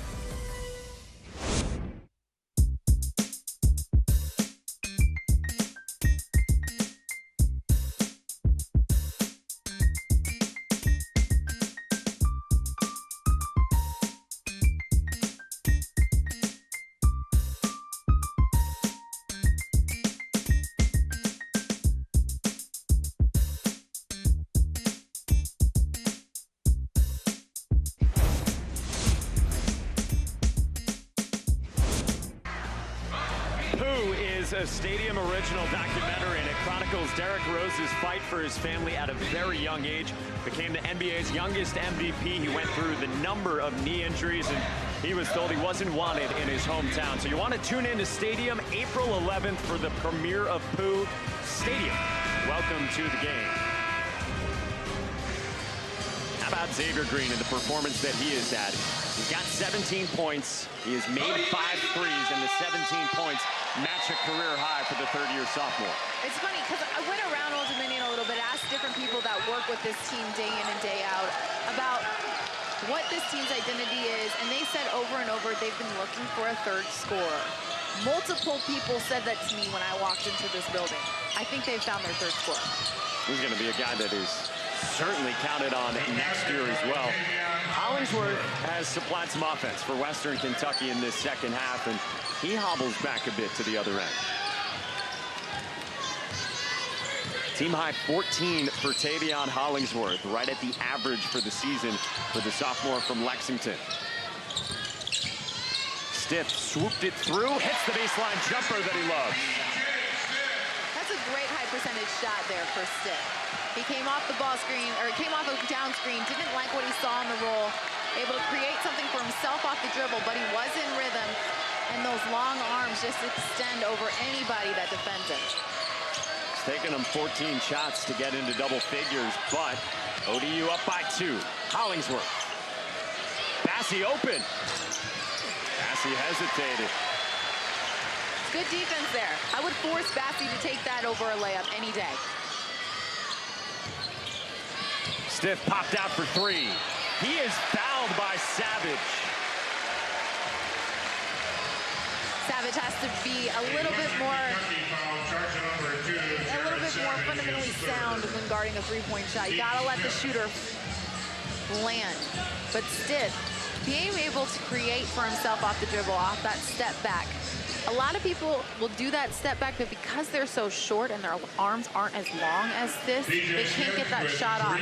A Stadium original documentary, and it chronicles Derrick Rose's fight for his family at a very young age. Became the NBA's youngest MVP. He went through the number of knee injuries, and he was told he wasn't wanted in his hometown. So you want to tune in to Stadium April 11th for the premiere of Pooh. Stadium, welcome to the game. How about Xavier Green and the performance that he has had? He's got 17 points. He has made 5 threes, and the 17 points match a career high for the third-year sophomore. It's funny because I went around Old Dominion a little bit, asked different people that work with this team day in and day out about what this team's identity is, and they said over and over they've been looking for a third scorer. Multiple people said that to me when I walked into this building. I think they've found their third scorer. He's going to be a guy that is certainly counted on next year as well. Hollingsworth has supplied some offense for Western Kentucky in this second half, and he hobbles back a bit to the other end. Team high 14 for Tavion Hollingsworth, right at the average for the season for the sophomore from Lexington. Stiff swooped it through, hits the baseline jumper that he loves. great high percentage shot there for Stiff. He came off the ball screen, or came off a down screen, didn't like what he saw on the roll, able to create something for himself off the dribble, but he was in rhythm, and those long arms just extend over anybody that defends him. It's taken him 14 shots to get into double figures, but ODU up by 2. Hollingsworth. Bassey open. Bassey hesitated. Good defense there. I would force Bassey to take that over a layup any day. Stiff popped out for 3. He is fouled by Savage. Savage has to be a little bit more fundamentally sound when guarding a three-point shot. You gotta let the shooter land. But Stiff, being able to create for himself off the dribble, off that step back. A lot of people will do that step back, but because they're so short and their arms aren't as long as this, they can't get that shot off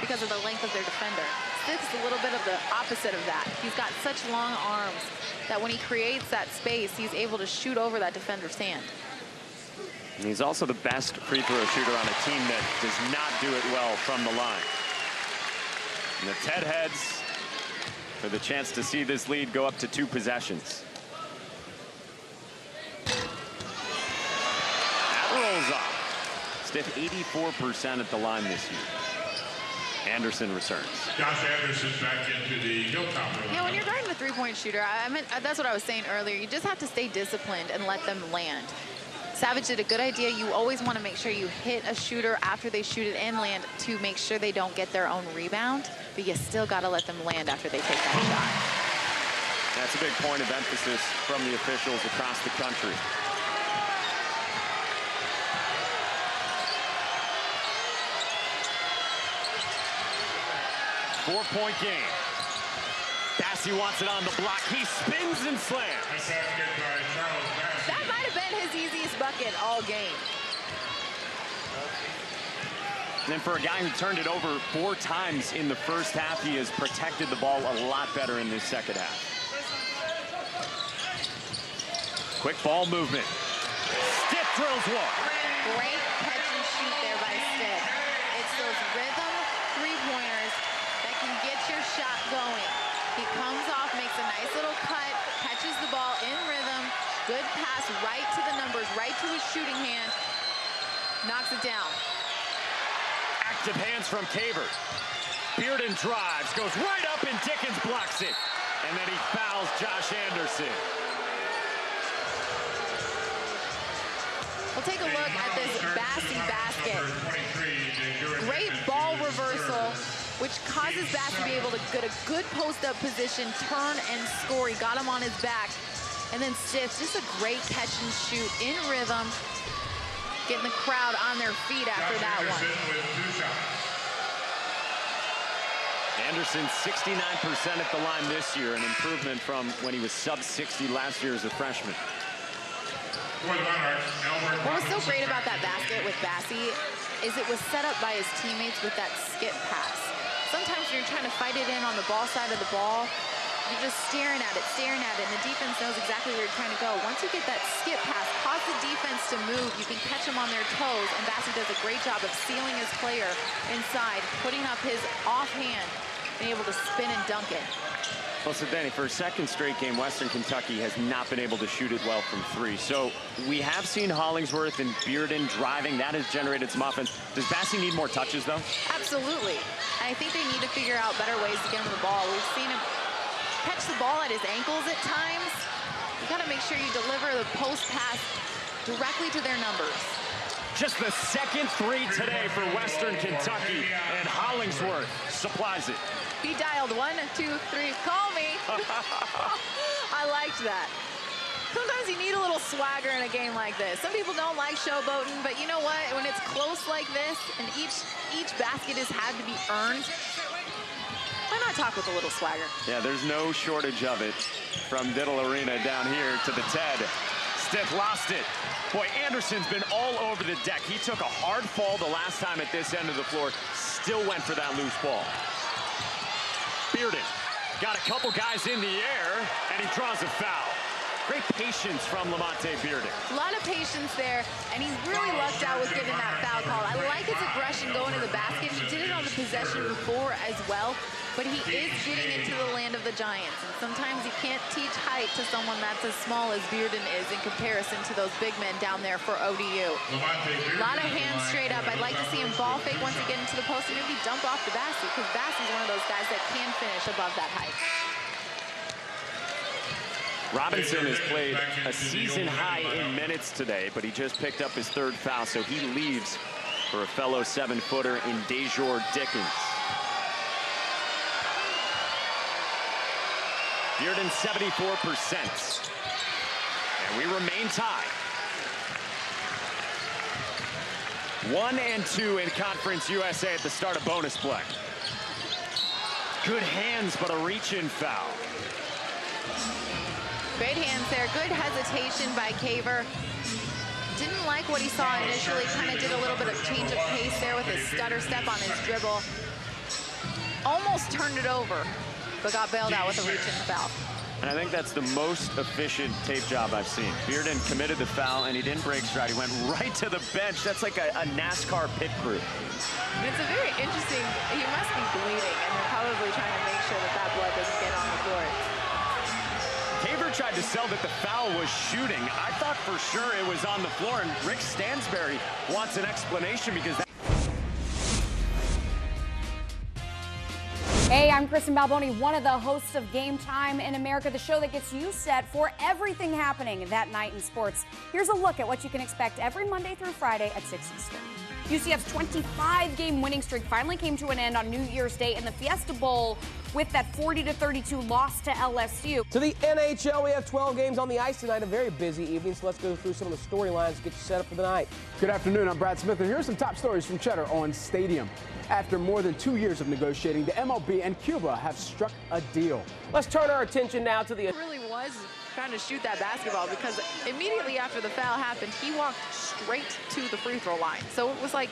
because of the length of their defender. Stiff's a little bit of the opposite of that. He's got such long arms that when he creates that space, he's able to shoot over that defender's hand. And he's also the best free throw shooter on a team that does not do it well from the line. And the Ted heads for the chance to see this lead go up to 2 possessions. Rolls off. Stiff 84% at the line this year. Anderson returns. Josh Anderson back into the Hilltop. Yeah, when you're guarding a three-point shooter, that's what I was saying earlier. You just have to stay disciplined and let them land. Savage did a good idea. You always want to make sure you hit a shooter after they shoot it and land to make sure they don't get their own rebound, but you still got to let them land after they take that shot. That's a big point of emphasis from the officials across the country. Four-point game. Bassey wants it on the block. He spins and slams. That might have been his easiest bucket all game. And then for a guy who turned it over 4 times in the first half, he has protected the ball a lot better in this second half. Quick ball movement. Stiff drills one. Great catch and shoot there by Stiff. It's those rhythm three-pointers that can get your shot going. He comes off, makes a nice little cut, catches the ball in rhythm. Good pass right to the numbers, right to his shooting hand. Knocks it down. Active hands from Tabor. Bearden drives, goes right up, and Dickens blocks it. And then he fouls Josh Anderson. We'll take a look at this Bassey basket. Great ball reversal, which causes Bassey to be able to get a good post-up position, turn and score. He got him on his back. And then Stiff, just a great catch and shoot in rhythm, getting the crowd on their feet after that one. Anderson 69% at the line this year, an improvement from when he was sub-60 last year as a freshman. What was so great about that basket with Bassey is it was set up by his teammates with that skip pass. Sometimes when you're trying to fight it in on the ball side of the ball, you're just staring at it, and the defense knows exactly where you're trying to go. Once you get that skip pass, cause the defense to move, you can catch them on their toes, and Bassey does a great job of sealing his player inside, putting up his offhand, and able to spin and dunk it. Well, so Danny, for a second straight game, Western Kentucky has not been able to shoot it well from 3. So we have seen Hollingsworth and Bearden driving. That has generated some offense. Does Bassey need more touches, though? Absolutely. I think they need to figure out better ways to get him the ball. We've seen him catch the ball at his ankles at times. You got to make sure you deliver the post pass directly to their numbers. Just the second 3 today for Western Kentucky, and Hollingsworth supplies it. He dialed 1, 2, 3, call me. I liked that. Sometimes you need a little swagger in a game like this. Some people don't like showboating, but you know what? When it's close like this and each basket has had to be earned, why not talk with a little swagger? Yeah, there's no shortage of it from Diddle Arena down here to the Ted. Stiff lost it. Boy, Anderson's been all over the deck. He took a hard fall the last time at this end of the floor, still went for that loose ball. Bearden got a couple guys in the air, and he draws a foul. Great patience from Lamonte Bearden. A lot of patience there, and he's really lucked out with getting that foul call. I like his aggression going to the basket. He did it on the possession before as well, but he is getting into the land of the Giants. And sometimes you can't teach height to someone that's as small as Bearden is in comparison to those big men down there for ODU. A lot of hands straight up. I'd like to see him ball fake once he gets into the post and maybe dump off the basket, because Bassey's one of those guys that can finish above that height. Robinson has played a season high in minutes today, but he just picked up his 3rd foul, so he leaves for a fellow 7-footer in Dejor Dickens. Bearden 74%. And we remain tied. 1 and 2 in Conference USA at the start of bonus play. Good hands, but a reach-in foul. Great hands there. Good hesitation by Caver. Didn't like what he saw initially. Kind of did a little bit of change of pace there with his stutter step on his dribble. Almost turned it over, but got bailed out with a reach-in foul. And I think that's the most efficient tape job I've seen. Bearden committed the foul, and he didn't break stride. He went right to the bench. That's like a NASCAR pit crew. It's a very interesting, he must be bleeding, and they're probably trying to make sure that that blood doesn't get on the court. Caver tried to sell that the foul was shooting. I thought for sure it was on the floor, and Rick Stansberry wants an explanation because that... Hey, I'm Kristen Balboni, one of the hosts of Game Time in America, the show that gets you set for everything happening that night in sports. Here's a look at what you can expect every Monday through Friday at 6 Eastern. UCF's 25-game winning streak finally came to an end on New Year's Day in the Fiesta Bowl with that 40-32 loss to LSU. To the NHL, we have 12 games on the ice tonight, a very busy evening, so let's go through some of the storylines to get you set up for the night. Good afternoon, I'm Brad Smith, and here's some top stories from Cheddar on Stadium. After more than 2 years of negotiating, the MLB and Cuba have struck a deal. Let's turn our attention now to the... He really was trying to shoot that basketball, because immediately after the foul happened, he walked straight to the free throw line. So it was like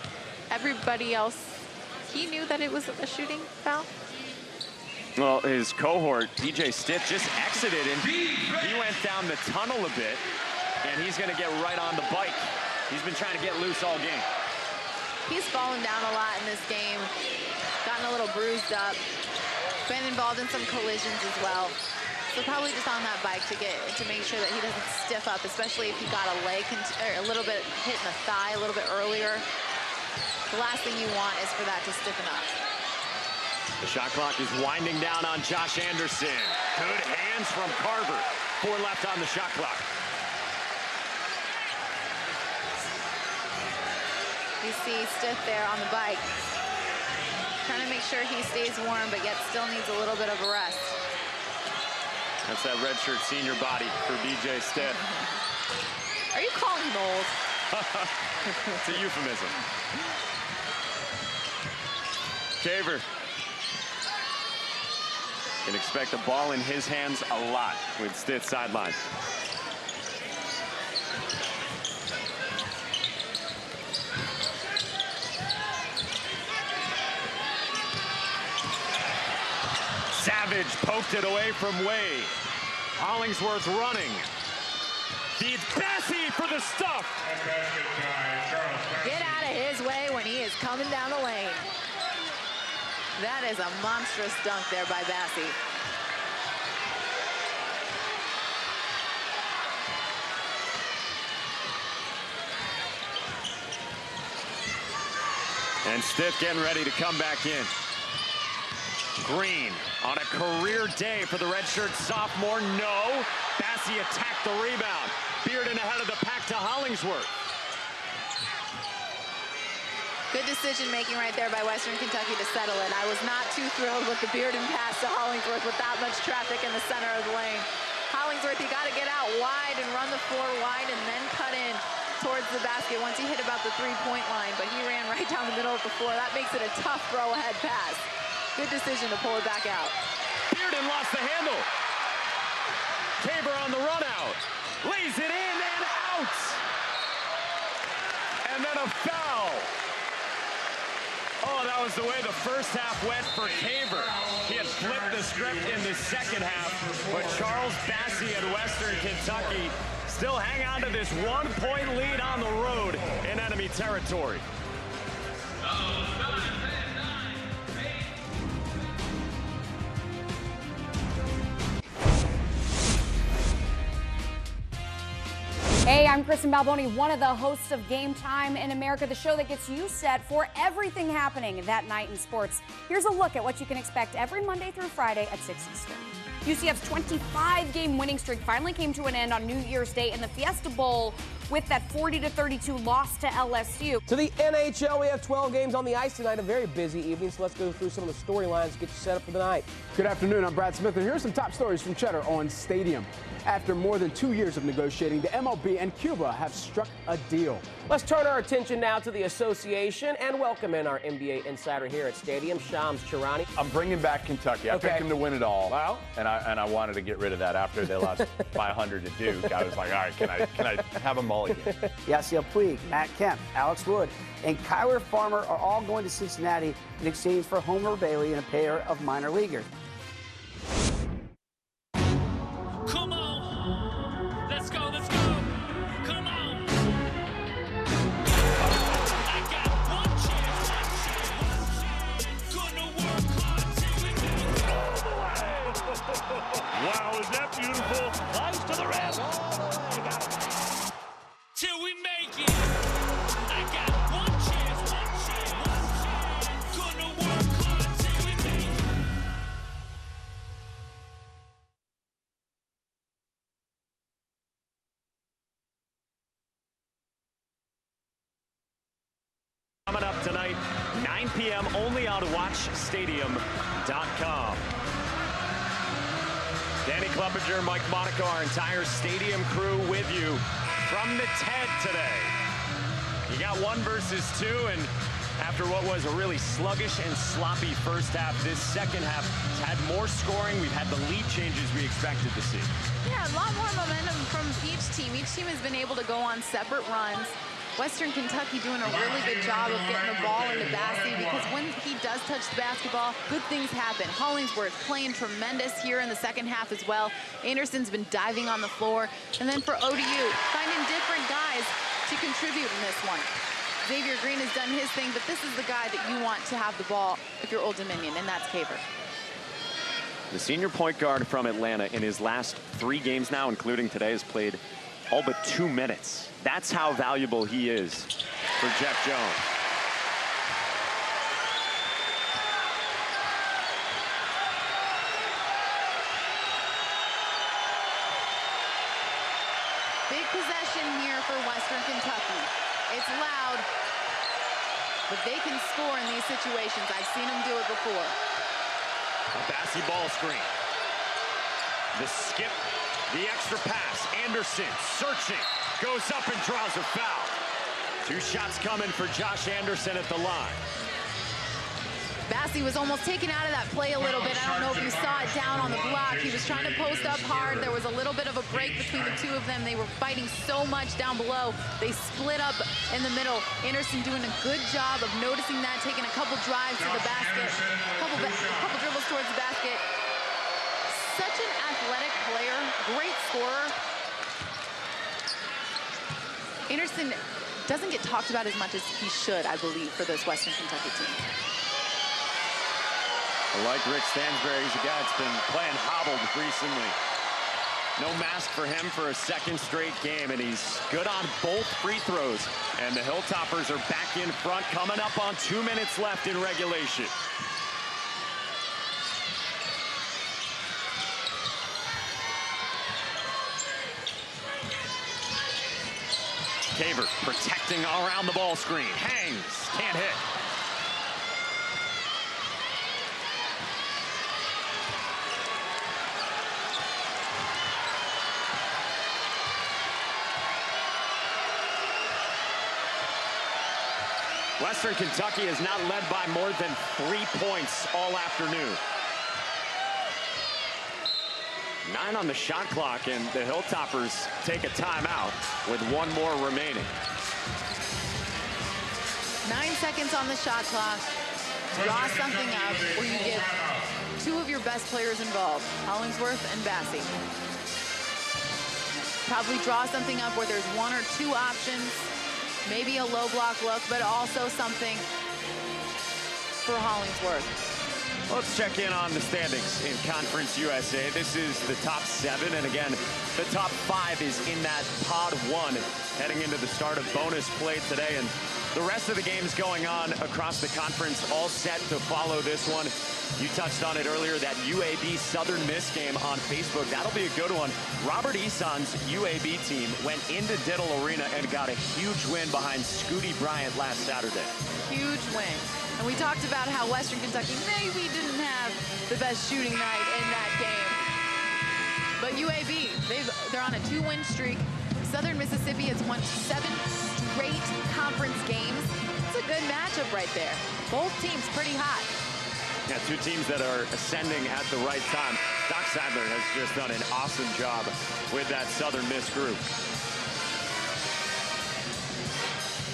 everybody else, he knew that it was a shooting foul. Well, his cohort, DJ Stitt, just exited, and he went down the tunnel a bit, and he's going to get right on the bike. He's been trying to get loose all game. He's fallen down a lot in this game, gotten a little bruised up, been involved in some collisions as well. So probably just on that bike to make sure that he doesn't stiff up, especially if he got a leg or a little bit hit in the thigh a little bit earlier. The last thing you want is for that to stiffen up. The shot clock is winding down on Josh Anderson. Good hands from Carver. 4 left on the shot clock. You see Stiff there on the bike, trying to make sure he stays warm, but yet still needs a little bit of a rest. That's that redshirt senior body for DJ Stitt. Are you calling him old? It's a euphemism. Caver can expect the ball in his hands a lot with Stitt sideline. Savage poked it away from Way. Hollingsworth running. Feeds Bassey for the stuff. Get out of his way when he is coming down the lane. That is a monstrous dunk there by Bassey. And Stitt getting ready to come back in. Green on a career day for the redshirt sophomore. No. Bassey attacked the rebound. Bearden ahead of the pack to Hollingsworth. Good decision-making right there by Western Kentucky to settle it. I was not too thrilled with the Bearden pass to Hollingsworth with that much traffic in the center of the lane. Hollingsworth, you got to get out wide and run the floor wide and then cut in towards the basket once he hit about the three-point line, but he ran right down the middle of the floor. That makes it a tough throw-ahead pass. Good decision to pull it back out. Bearden lost the handle. Caver on the run out. Lays it in and out. And then a foul. Oh, Well, that was the way the first half went for Caver. He had flipped the script in the second half, but Charles Bassey and Western Kentucky still hang on to this 1-point lead on the road in enemy territory. Hey, I'm Kristen Balboni, one of the hosts of Game Time in America, the show that gets you set for everything happening that night in sports. Here's a look at what you can expect every Monday through Friday at 6 Eastern. UCF's 25-game winning streak finally came to an end on New Year's Day in the Fiesta Bowl with that 40-32 loss to LSU. To the NHL, we have 12 games on the ice tonight, a very busy evening, so let's go through some of the storylines to get you set up for the night. Good afternoon, I'm Brad Smith, and here's some top stories from Cheddar on Stadium. After more than 2 years of negotiating, the MLB and Cuba have struck a deal. Let's turn our attention now to the association and welcome in our NBA insider here at Stadium, Shams Charania. I'm bringing back Kentucky. I picked them to win it all. Wow. And I wanted to get rid of that after they lost by 100 to Duke. I was like, all right, can I have a mulligan? Yasiel Puig, Matt Kemp, Alex Wood, and Kyler Farmer are all going to Cincinnati in exchange for Homer Bailey and a pair of minor leaguers. Come on. Let's go. Come on. I got one chance. Gonna work hard till we make it all the way. Wow, is that beautiful? Flies to the rim. Till we make it. I got one chance. Gonna work hard till we make it. Coming up tonight, 9 p.m. only on WatchStadium.com. Danny Clevenger, Mike Monaco, our entire stadium crew with you from the TED today. You got 1 versus 2, and after what was a really sluggish and sloppy first half, this second half had more scoring. We've had the lead changes we expected to see. Yeah, a lot more momentum from each team. Each team has been able to go on separate runs. Western Kentucky doing a really good job of getting the ball into Bassey, because when he does touch the basketball, good things happen. Hollingsworth playing tremendous here in the second half as well. Anderson's been diving on the floor. And then for ODU, finding different guys to contribute in this one. Xavier Green has done his thing, but this is the guy that you want to have the ball if you're Old Dominion, and that's Caver. The senior point guard from Atlanta in his last 3 games now, including today, has played all but 2 minutes. That's how valuable he is for Jeff Jones. Big possession here for Western Kentucky. It's loud, but they can score in these situations. I've seen them do it before. A Bassey ball screen. The skip, the extra pass. Anderson searching, goes up and draws a foul. 2 shots coming for Josh Anderson at the line. Bassey was almost taken out of that play a little bit. I don't know if you saw it down on the block. He was trying to post up hard. There was a little bit of a break between the 2 of them. They were fighting so much down below. They split up in the middle. Anderson doing a good job of noticing that, taking a couple drives to the basket, a couple dribbles towards the basket. Such an athletic player, great scorer. Anderson doesn't get talked about as much as he should, I believe, for this Western Kentucky team. I like Rick Stansbury. He's a guy that's been playing hobbled recently. No mask for him for a 2nd straight game, and he's good on both free throws. And the Hilltoppers are back in front, coming up on 2 minutes left in regulation. Caver protecting around the ball screen. Hangs, can't hit. Western Kentucky has not led by more than 3 points all afternoon. 9 on the shot clock, and the Hilltoppers take a timeout with 1 more remaining. 9 seconds on the shot clock. Draw something up where you get two of your best players involved, Hollingsworth and Bassey. Probably draw something up where there's one or two options, maybe a low block look, but also something for Hollingsworth. Let's check in on the standings in Conference USA. This is the top 7, and again, the top 5 is in that pod 1 heading into the start of bonus play today. And the rest of the games going on across the conference all set to follow this one. You touched on it earlier, that UAB Southern Miss game on Facebook. That'll be a good one. Robert Eson's UAB team went into Diddle Arena and got a huge win behind Scooty Bryant last Saturday. Huge win. And we talked about how Western Kentucky maybe didn't have the best shooting night in that game. But UAB, they're on a 2-win streak. Southern Mississippi has won 7 straight conference games. It's a good matchup right there. Both teams pretty hot. Yeah, 2 teams that are ascending at the right time. Doc Sadler has just done an awesome job with that Southern Miss group.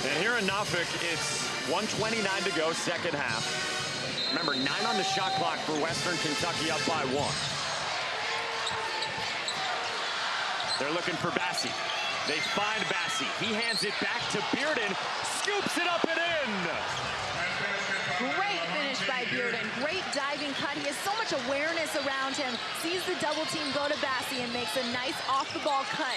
And here in Norfolk, it's 1:29 to go, second half. Remember, 9 on the shot clock for Western Kentucky, up by 1. They're looking for Bassey. They find Bassey. He hands it back to Bearden, scoops it up and in. Great finish by Bearden. Great diving cut. He has so much awareness around him. Sees the double team go to Bassey and makes a nice off-the-ball cut.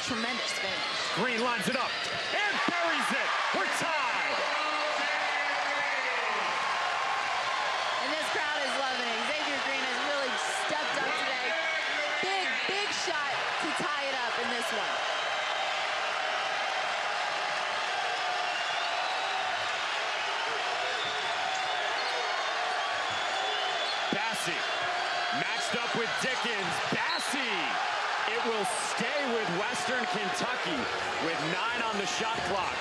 Tremendous finish. Green lines it up and buries it. We're tied. And this crowd is loving it. Xavier Green has really stepped up today. Big shot to tie it up in this one. Bassey matched up with Dickens. Bassey. It will stay with Western Kentucky with 9 on the shot clock.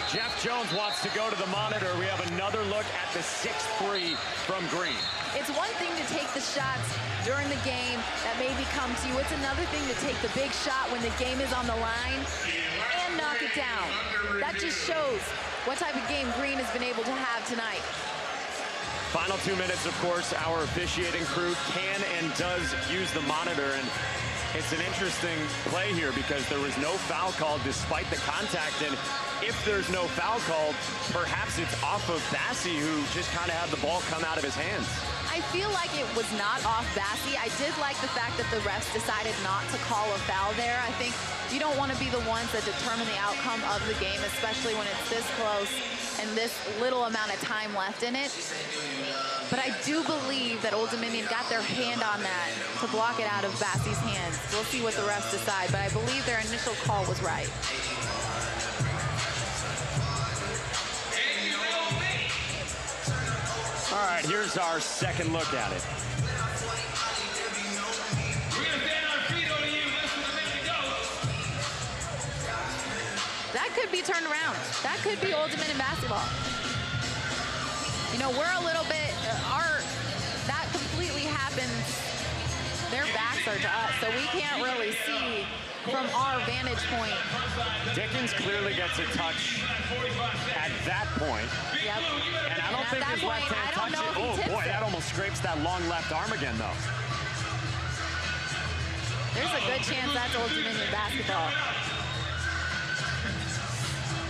Jeff Jones wants to go to the monitor. We have another look at the 6-3 from Green. It's one thing to take the shots during the game that maybe come to you. It's another thing to take the big shot when the game is on the line and knock it down. That just shows what type of game Green has been able to have tonight. Final 2 minutes, of course, our officiating crew can and does use the monitor, and it's an interesting play here because there was no foul called despite the contact, and if there's no foul called, perhaps it's off of Bassey, who just kind of had the ball come out of his hands. I feel like it was not off Bassey. I did like the fact that the refs decided not to call a foul there. I think you don't want to be the ones that determine the outcome of the game, especially when it's this close and this little amount of time left in it. But I do believe that Old Dominion got their hand on that to block it out of Bassey's hands. We'll see what the refs decide, but I believe their initial call was right. All right, here's our second look at it. That could be turned around. That could be Old Dominion basketball. You know, we're a little bit, that completely happens. Their backs are to us, so we can't really see from our vantage point. Dickens clearly gets a touch at that point. Yep. And I don't think his left hand touched it. Oh boy, that almost scrapes that long left arm again, though. There's a good chance that's Old Dominion basketball.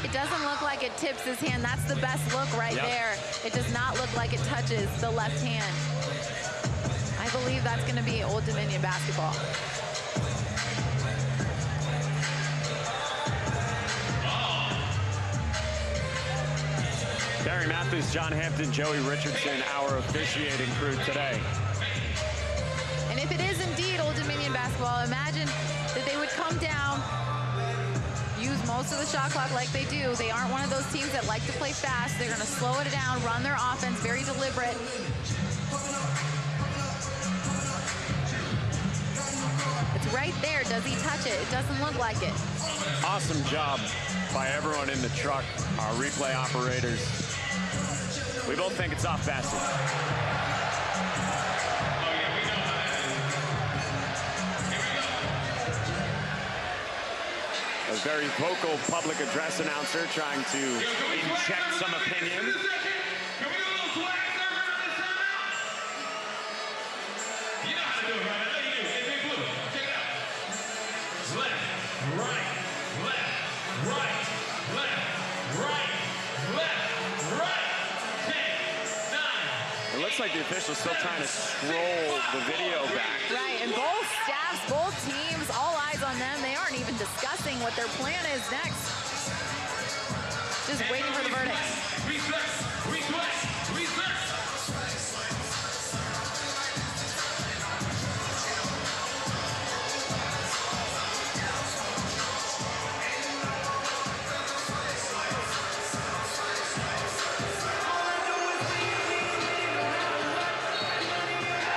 It doesn't look like it tips his hand. That's the best look right there. It does not look like it touches the left hand. I believe that's going to be Old Dominion basketball. Barry Mathis, John Hampton, Joey Richardson, our officiating crew today. And if it is indeed Old Dominion basketball, imagine that they would come down, use most of the shot clock like they do. They aren't one of those teams that like to play fast. They're going to slow it down, run their offense, very deliberate. It's right there. Does he touch it? It doesn't look like it. Awesome job by everyone in the truck, our replay operators. We both think it's off Bassey. A very vocal public address announcer trying to inject some opinion. Can we do a little swag surfer on this timeout? You know how to do it, right? I know you do. Hey, Big Blue, check it out. Left, right, left, right, left, right, left, right. 10, 9. It looks like the official's still trying to scroll the video back. Right, and both staffs, both teams, all eyes on them. They aren't even discussing what their plan is next. Just waiting for the verdict. Reset, reset, reset.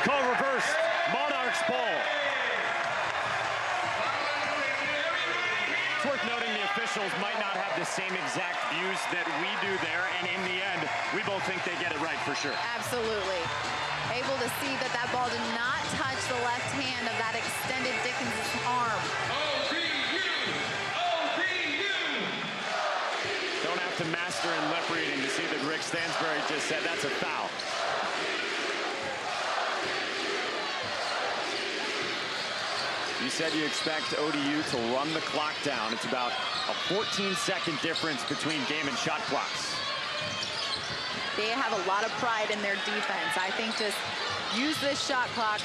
Call reversed. Monarchs ball. It's worth noting the officials might not have the same exact views that we do there, and in the end, we both think they get it right for sure. Absolutely. Able to see that that ball did not touch the left hand of that extended Dickens' arm. Don't have to master in lip reading to see that Rick Stansbury just said that's a foul. You said you expect ODU to run the clock down. It's about a 14-second difference between game and shot clocks. They have a lot of pride in their defense. I think just use this shot clock.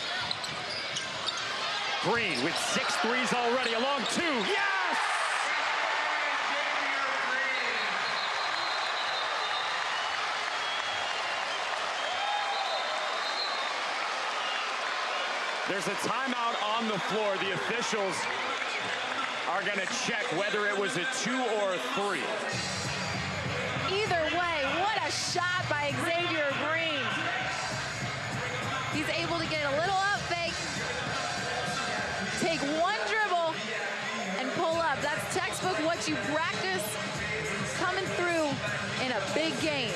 Green with 6 threes already, along 2. Yes! There's a timeout on the floor. The officials are going to check whether it was a 2 or a 3. Either way, what a shot by Xavier Green. He's able to get a little up fake, take one dribble, and pull up. That's textbook what you practice coming through in a big game.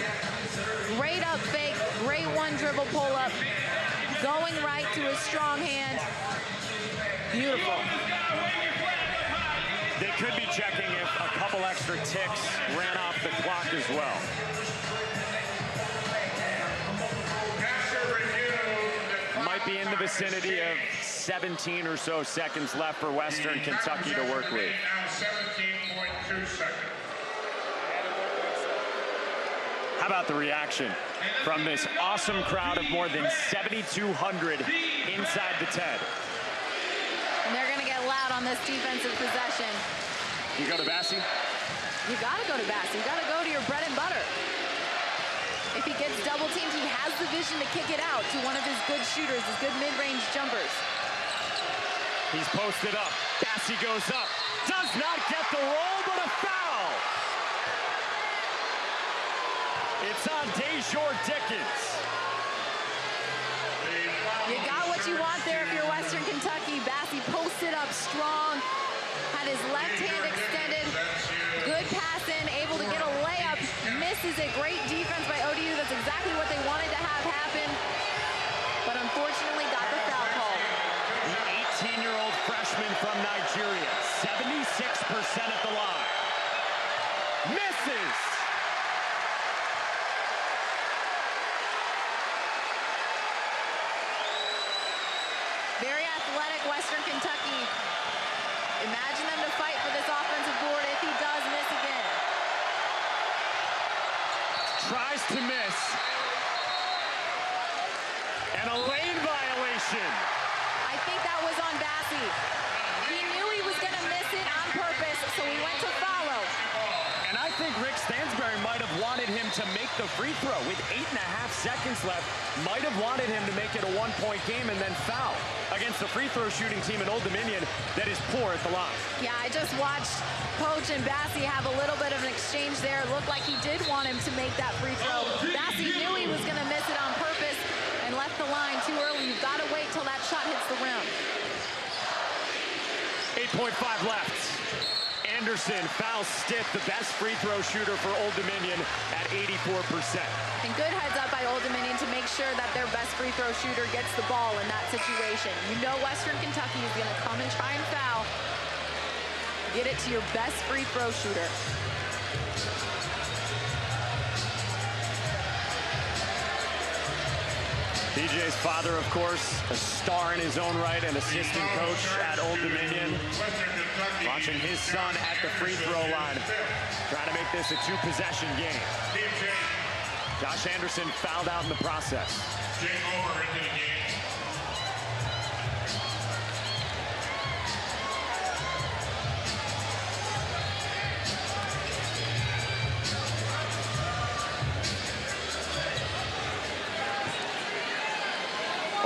Great up fake, great one dribble pull up, going right to his strong hand. Beautiful. They could be checking if a couple extra ticks ran off the clock as well. Might be in the vicinity of 17 or so seconds left for Western Kentucky to work with. Now 17.2 seconds. How about the reaction from this awesome crowd of more than 7,200 inside the 10? And they're going to get loud on this defensive possession. You go to Bassey? You got to go to Bassey. You got to go to your bread and butter. If he gets double teamed, he has the vision to kick it out to one of his good shooters, his good mid-range jumpers. He's posted up. Bassey goes up. Does not get the roll, but a foul. It's on Dejor Dickens. You got what you want there if you're Western Kentucky. Bassey posted up strong, had his left hand extended, good pass in, able to get a layup, misses it. Great defense by ODU. That's exactly what they wanted to have happen, but unfortunately got the foul call. The 18-year-old freshman from Nigeria, 76% at the line. Misses! Very athletic Western Kentucky. Imagine them to fight for this offensive board if he does miss again. Tries to miss. And a lane violation. I think that was on Bassey. He knew he was going to miss it on purpose, so he went to follow. And I think Rick Stansbury might have wanted him to make the free throw with 8.5 seconds left. Might have wanted him to make it a one-point game and then foul against the free throw shooting team in Old Dominion that is poor at the line. Yeah, I just watched Coach and Bassey have a little bit of an exchange there. It looked like he did want him to make that free throw. Bassey knew he was going to miss it on purpose and left the line too early. You've got to wait till that shot hits the rim. 8.5 left. Anderson foul stiff, the best free throw shooter for Old Dominion at 84%. And good heads up by Old Dominion to make sure that their best free throw shooter gets the ball in that situation. You know Western Kentucky is going to come and try and foul. Get it to your best free throw shooter. PJ's father, of course, a star in his own right, an assistant coach at Old Dominion. Watching his son at the free throw line, trying to make this a 2-possession game. Josh Anderson fouled out in the process. Jake Omer into the game.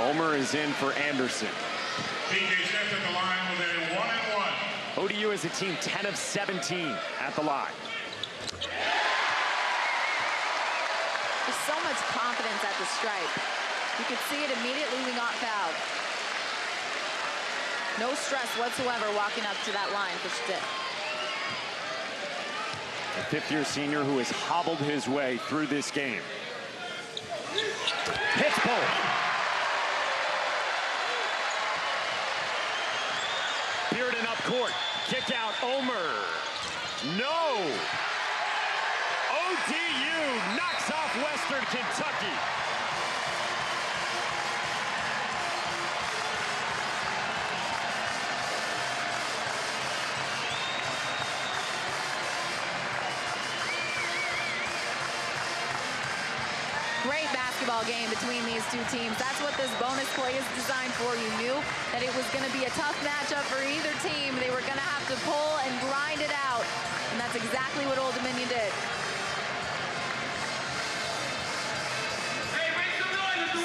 Omer is in for Anderson. PJ steps at the line with a 1-and-1. ODU is a team 10 of 17 at the line. There's so much confidence at the stripe. You could see it immediately we got fouled. No stress whatsoever walking up to that line for Stitt. A fifth-year senior who has hobbled his way through this game. Hits both. Bearden up court. Kick out Omer. No. ODU knocks off Western Kentucky. Great basketball game between these two teams. That's what this bonus play is designed for. You knew that it was going to be a tough matchup for either team. They were going to have to pull and grind it out. And that's exactly what Old Dominion did.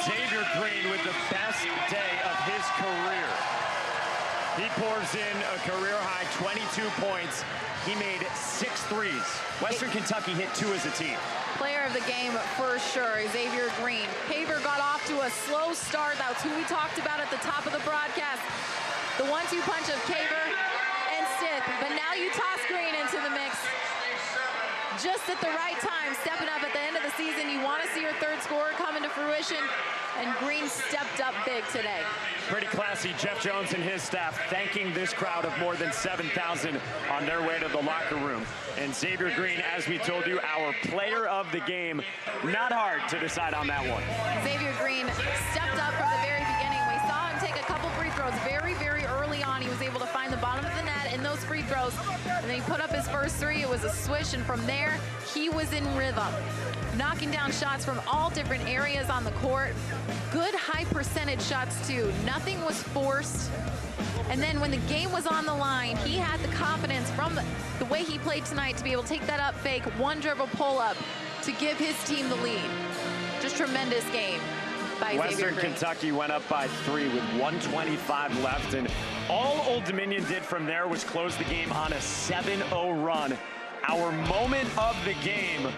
Xavier Green with the best day of his career. He pours in a career-high 22 points. He made 6 threes. Western Kentucky hit 2 as a team. Player of the game for sure, Xavier Green. Haver got off to a slow start. That's who we talked about at the top of the broadcast. The 1-2 punch of Caver and Stitt. But now you toss Green into the mix. Just at the right time, stepping up at the end of the season. You want to see your third scorer come into fruition. And Green stepped up big today. Pretty classy. Jeff Jones and his staff thanking this crowd of more than 7,000 on their way to the locker room. And Xavier Green, as we told you, our player of the game. Not hard to decide on that one. Xavier Green stepped up from the very beginning. We saw him take a couple free throws very, very early on. He was able to find the bottom of the net in those free throws. And then he put up his first 3. It was a swish. And from there, he was in rhythm. Knocking down shots from all different areas on the court. Good high percentage shots too. Nothing was forced. And then when the game was on the line, he had the confidence from the way he played tonight to be able to take that up fake, 1 dribble pull up to give his team the lead. Just tremendous game by Xavier Western Green. Kentucky went up by 3 with 1:25 left. And all Old Dominion did from there was close the game on a 7-0 run. Our moment of the game,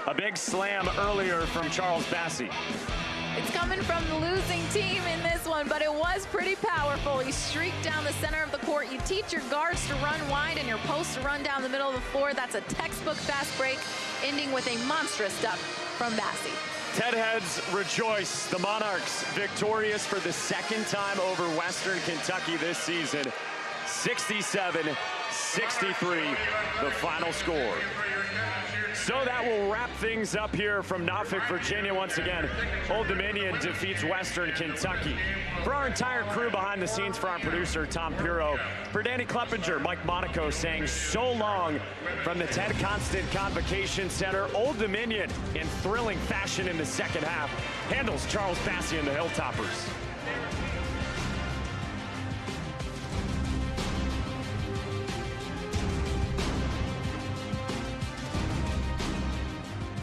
a big slam earlier from Charles Bassey. It's coming from the losing team in this one, but it was pretty powerful. He streaked down the center of the court. You teach your guards to run wide and your posts to run down the middle of the floor. That's a textbook fast break, ending with a monstrous dunk from Bassey. Ted Heads rejoice. The Monarchs victorious for the second time over Western Kentucky this season. 67-63, the final score. So that will wrap things up here from Norfolk, Virginia. Once again, Old Dominion defeats Western Kentucky. For our entire crew behind the scenes, for our producer, Tom Pirro, for Danny Kleppinger, Mike Monaco saying so long from the Ted Constant Convocation Center. Old Dominion in thrilling fashion in the second half handles Charles Bassey and the Hilltoppers.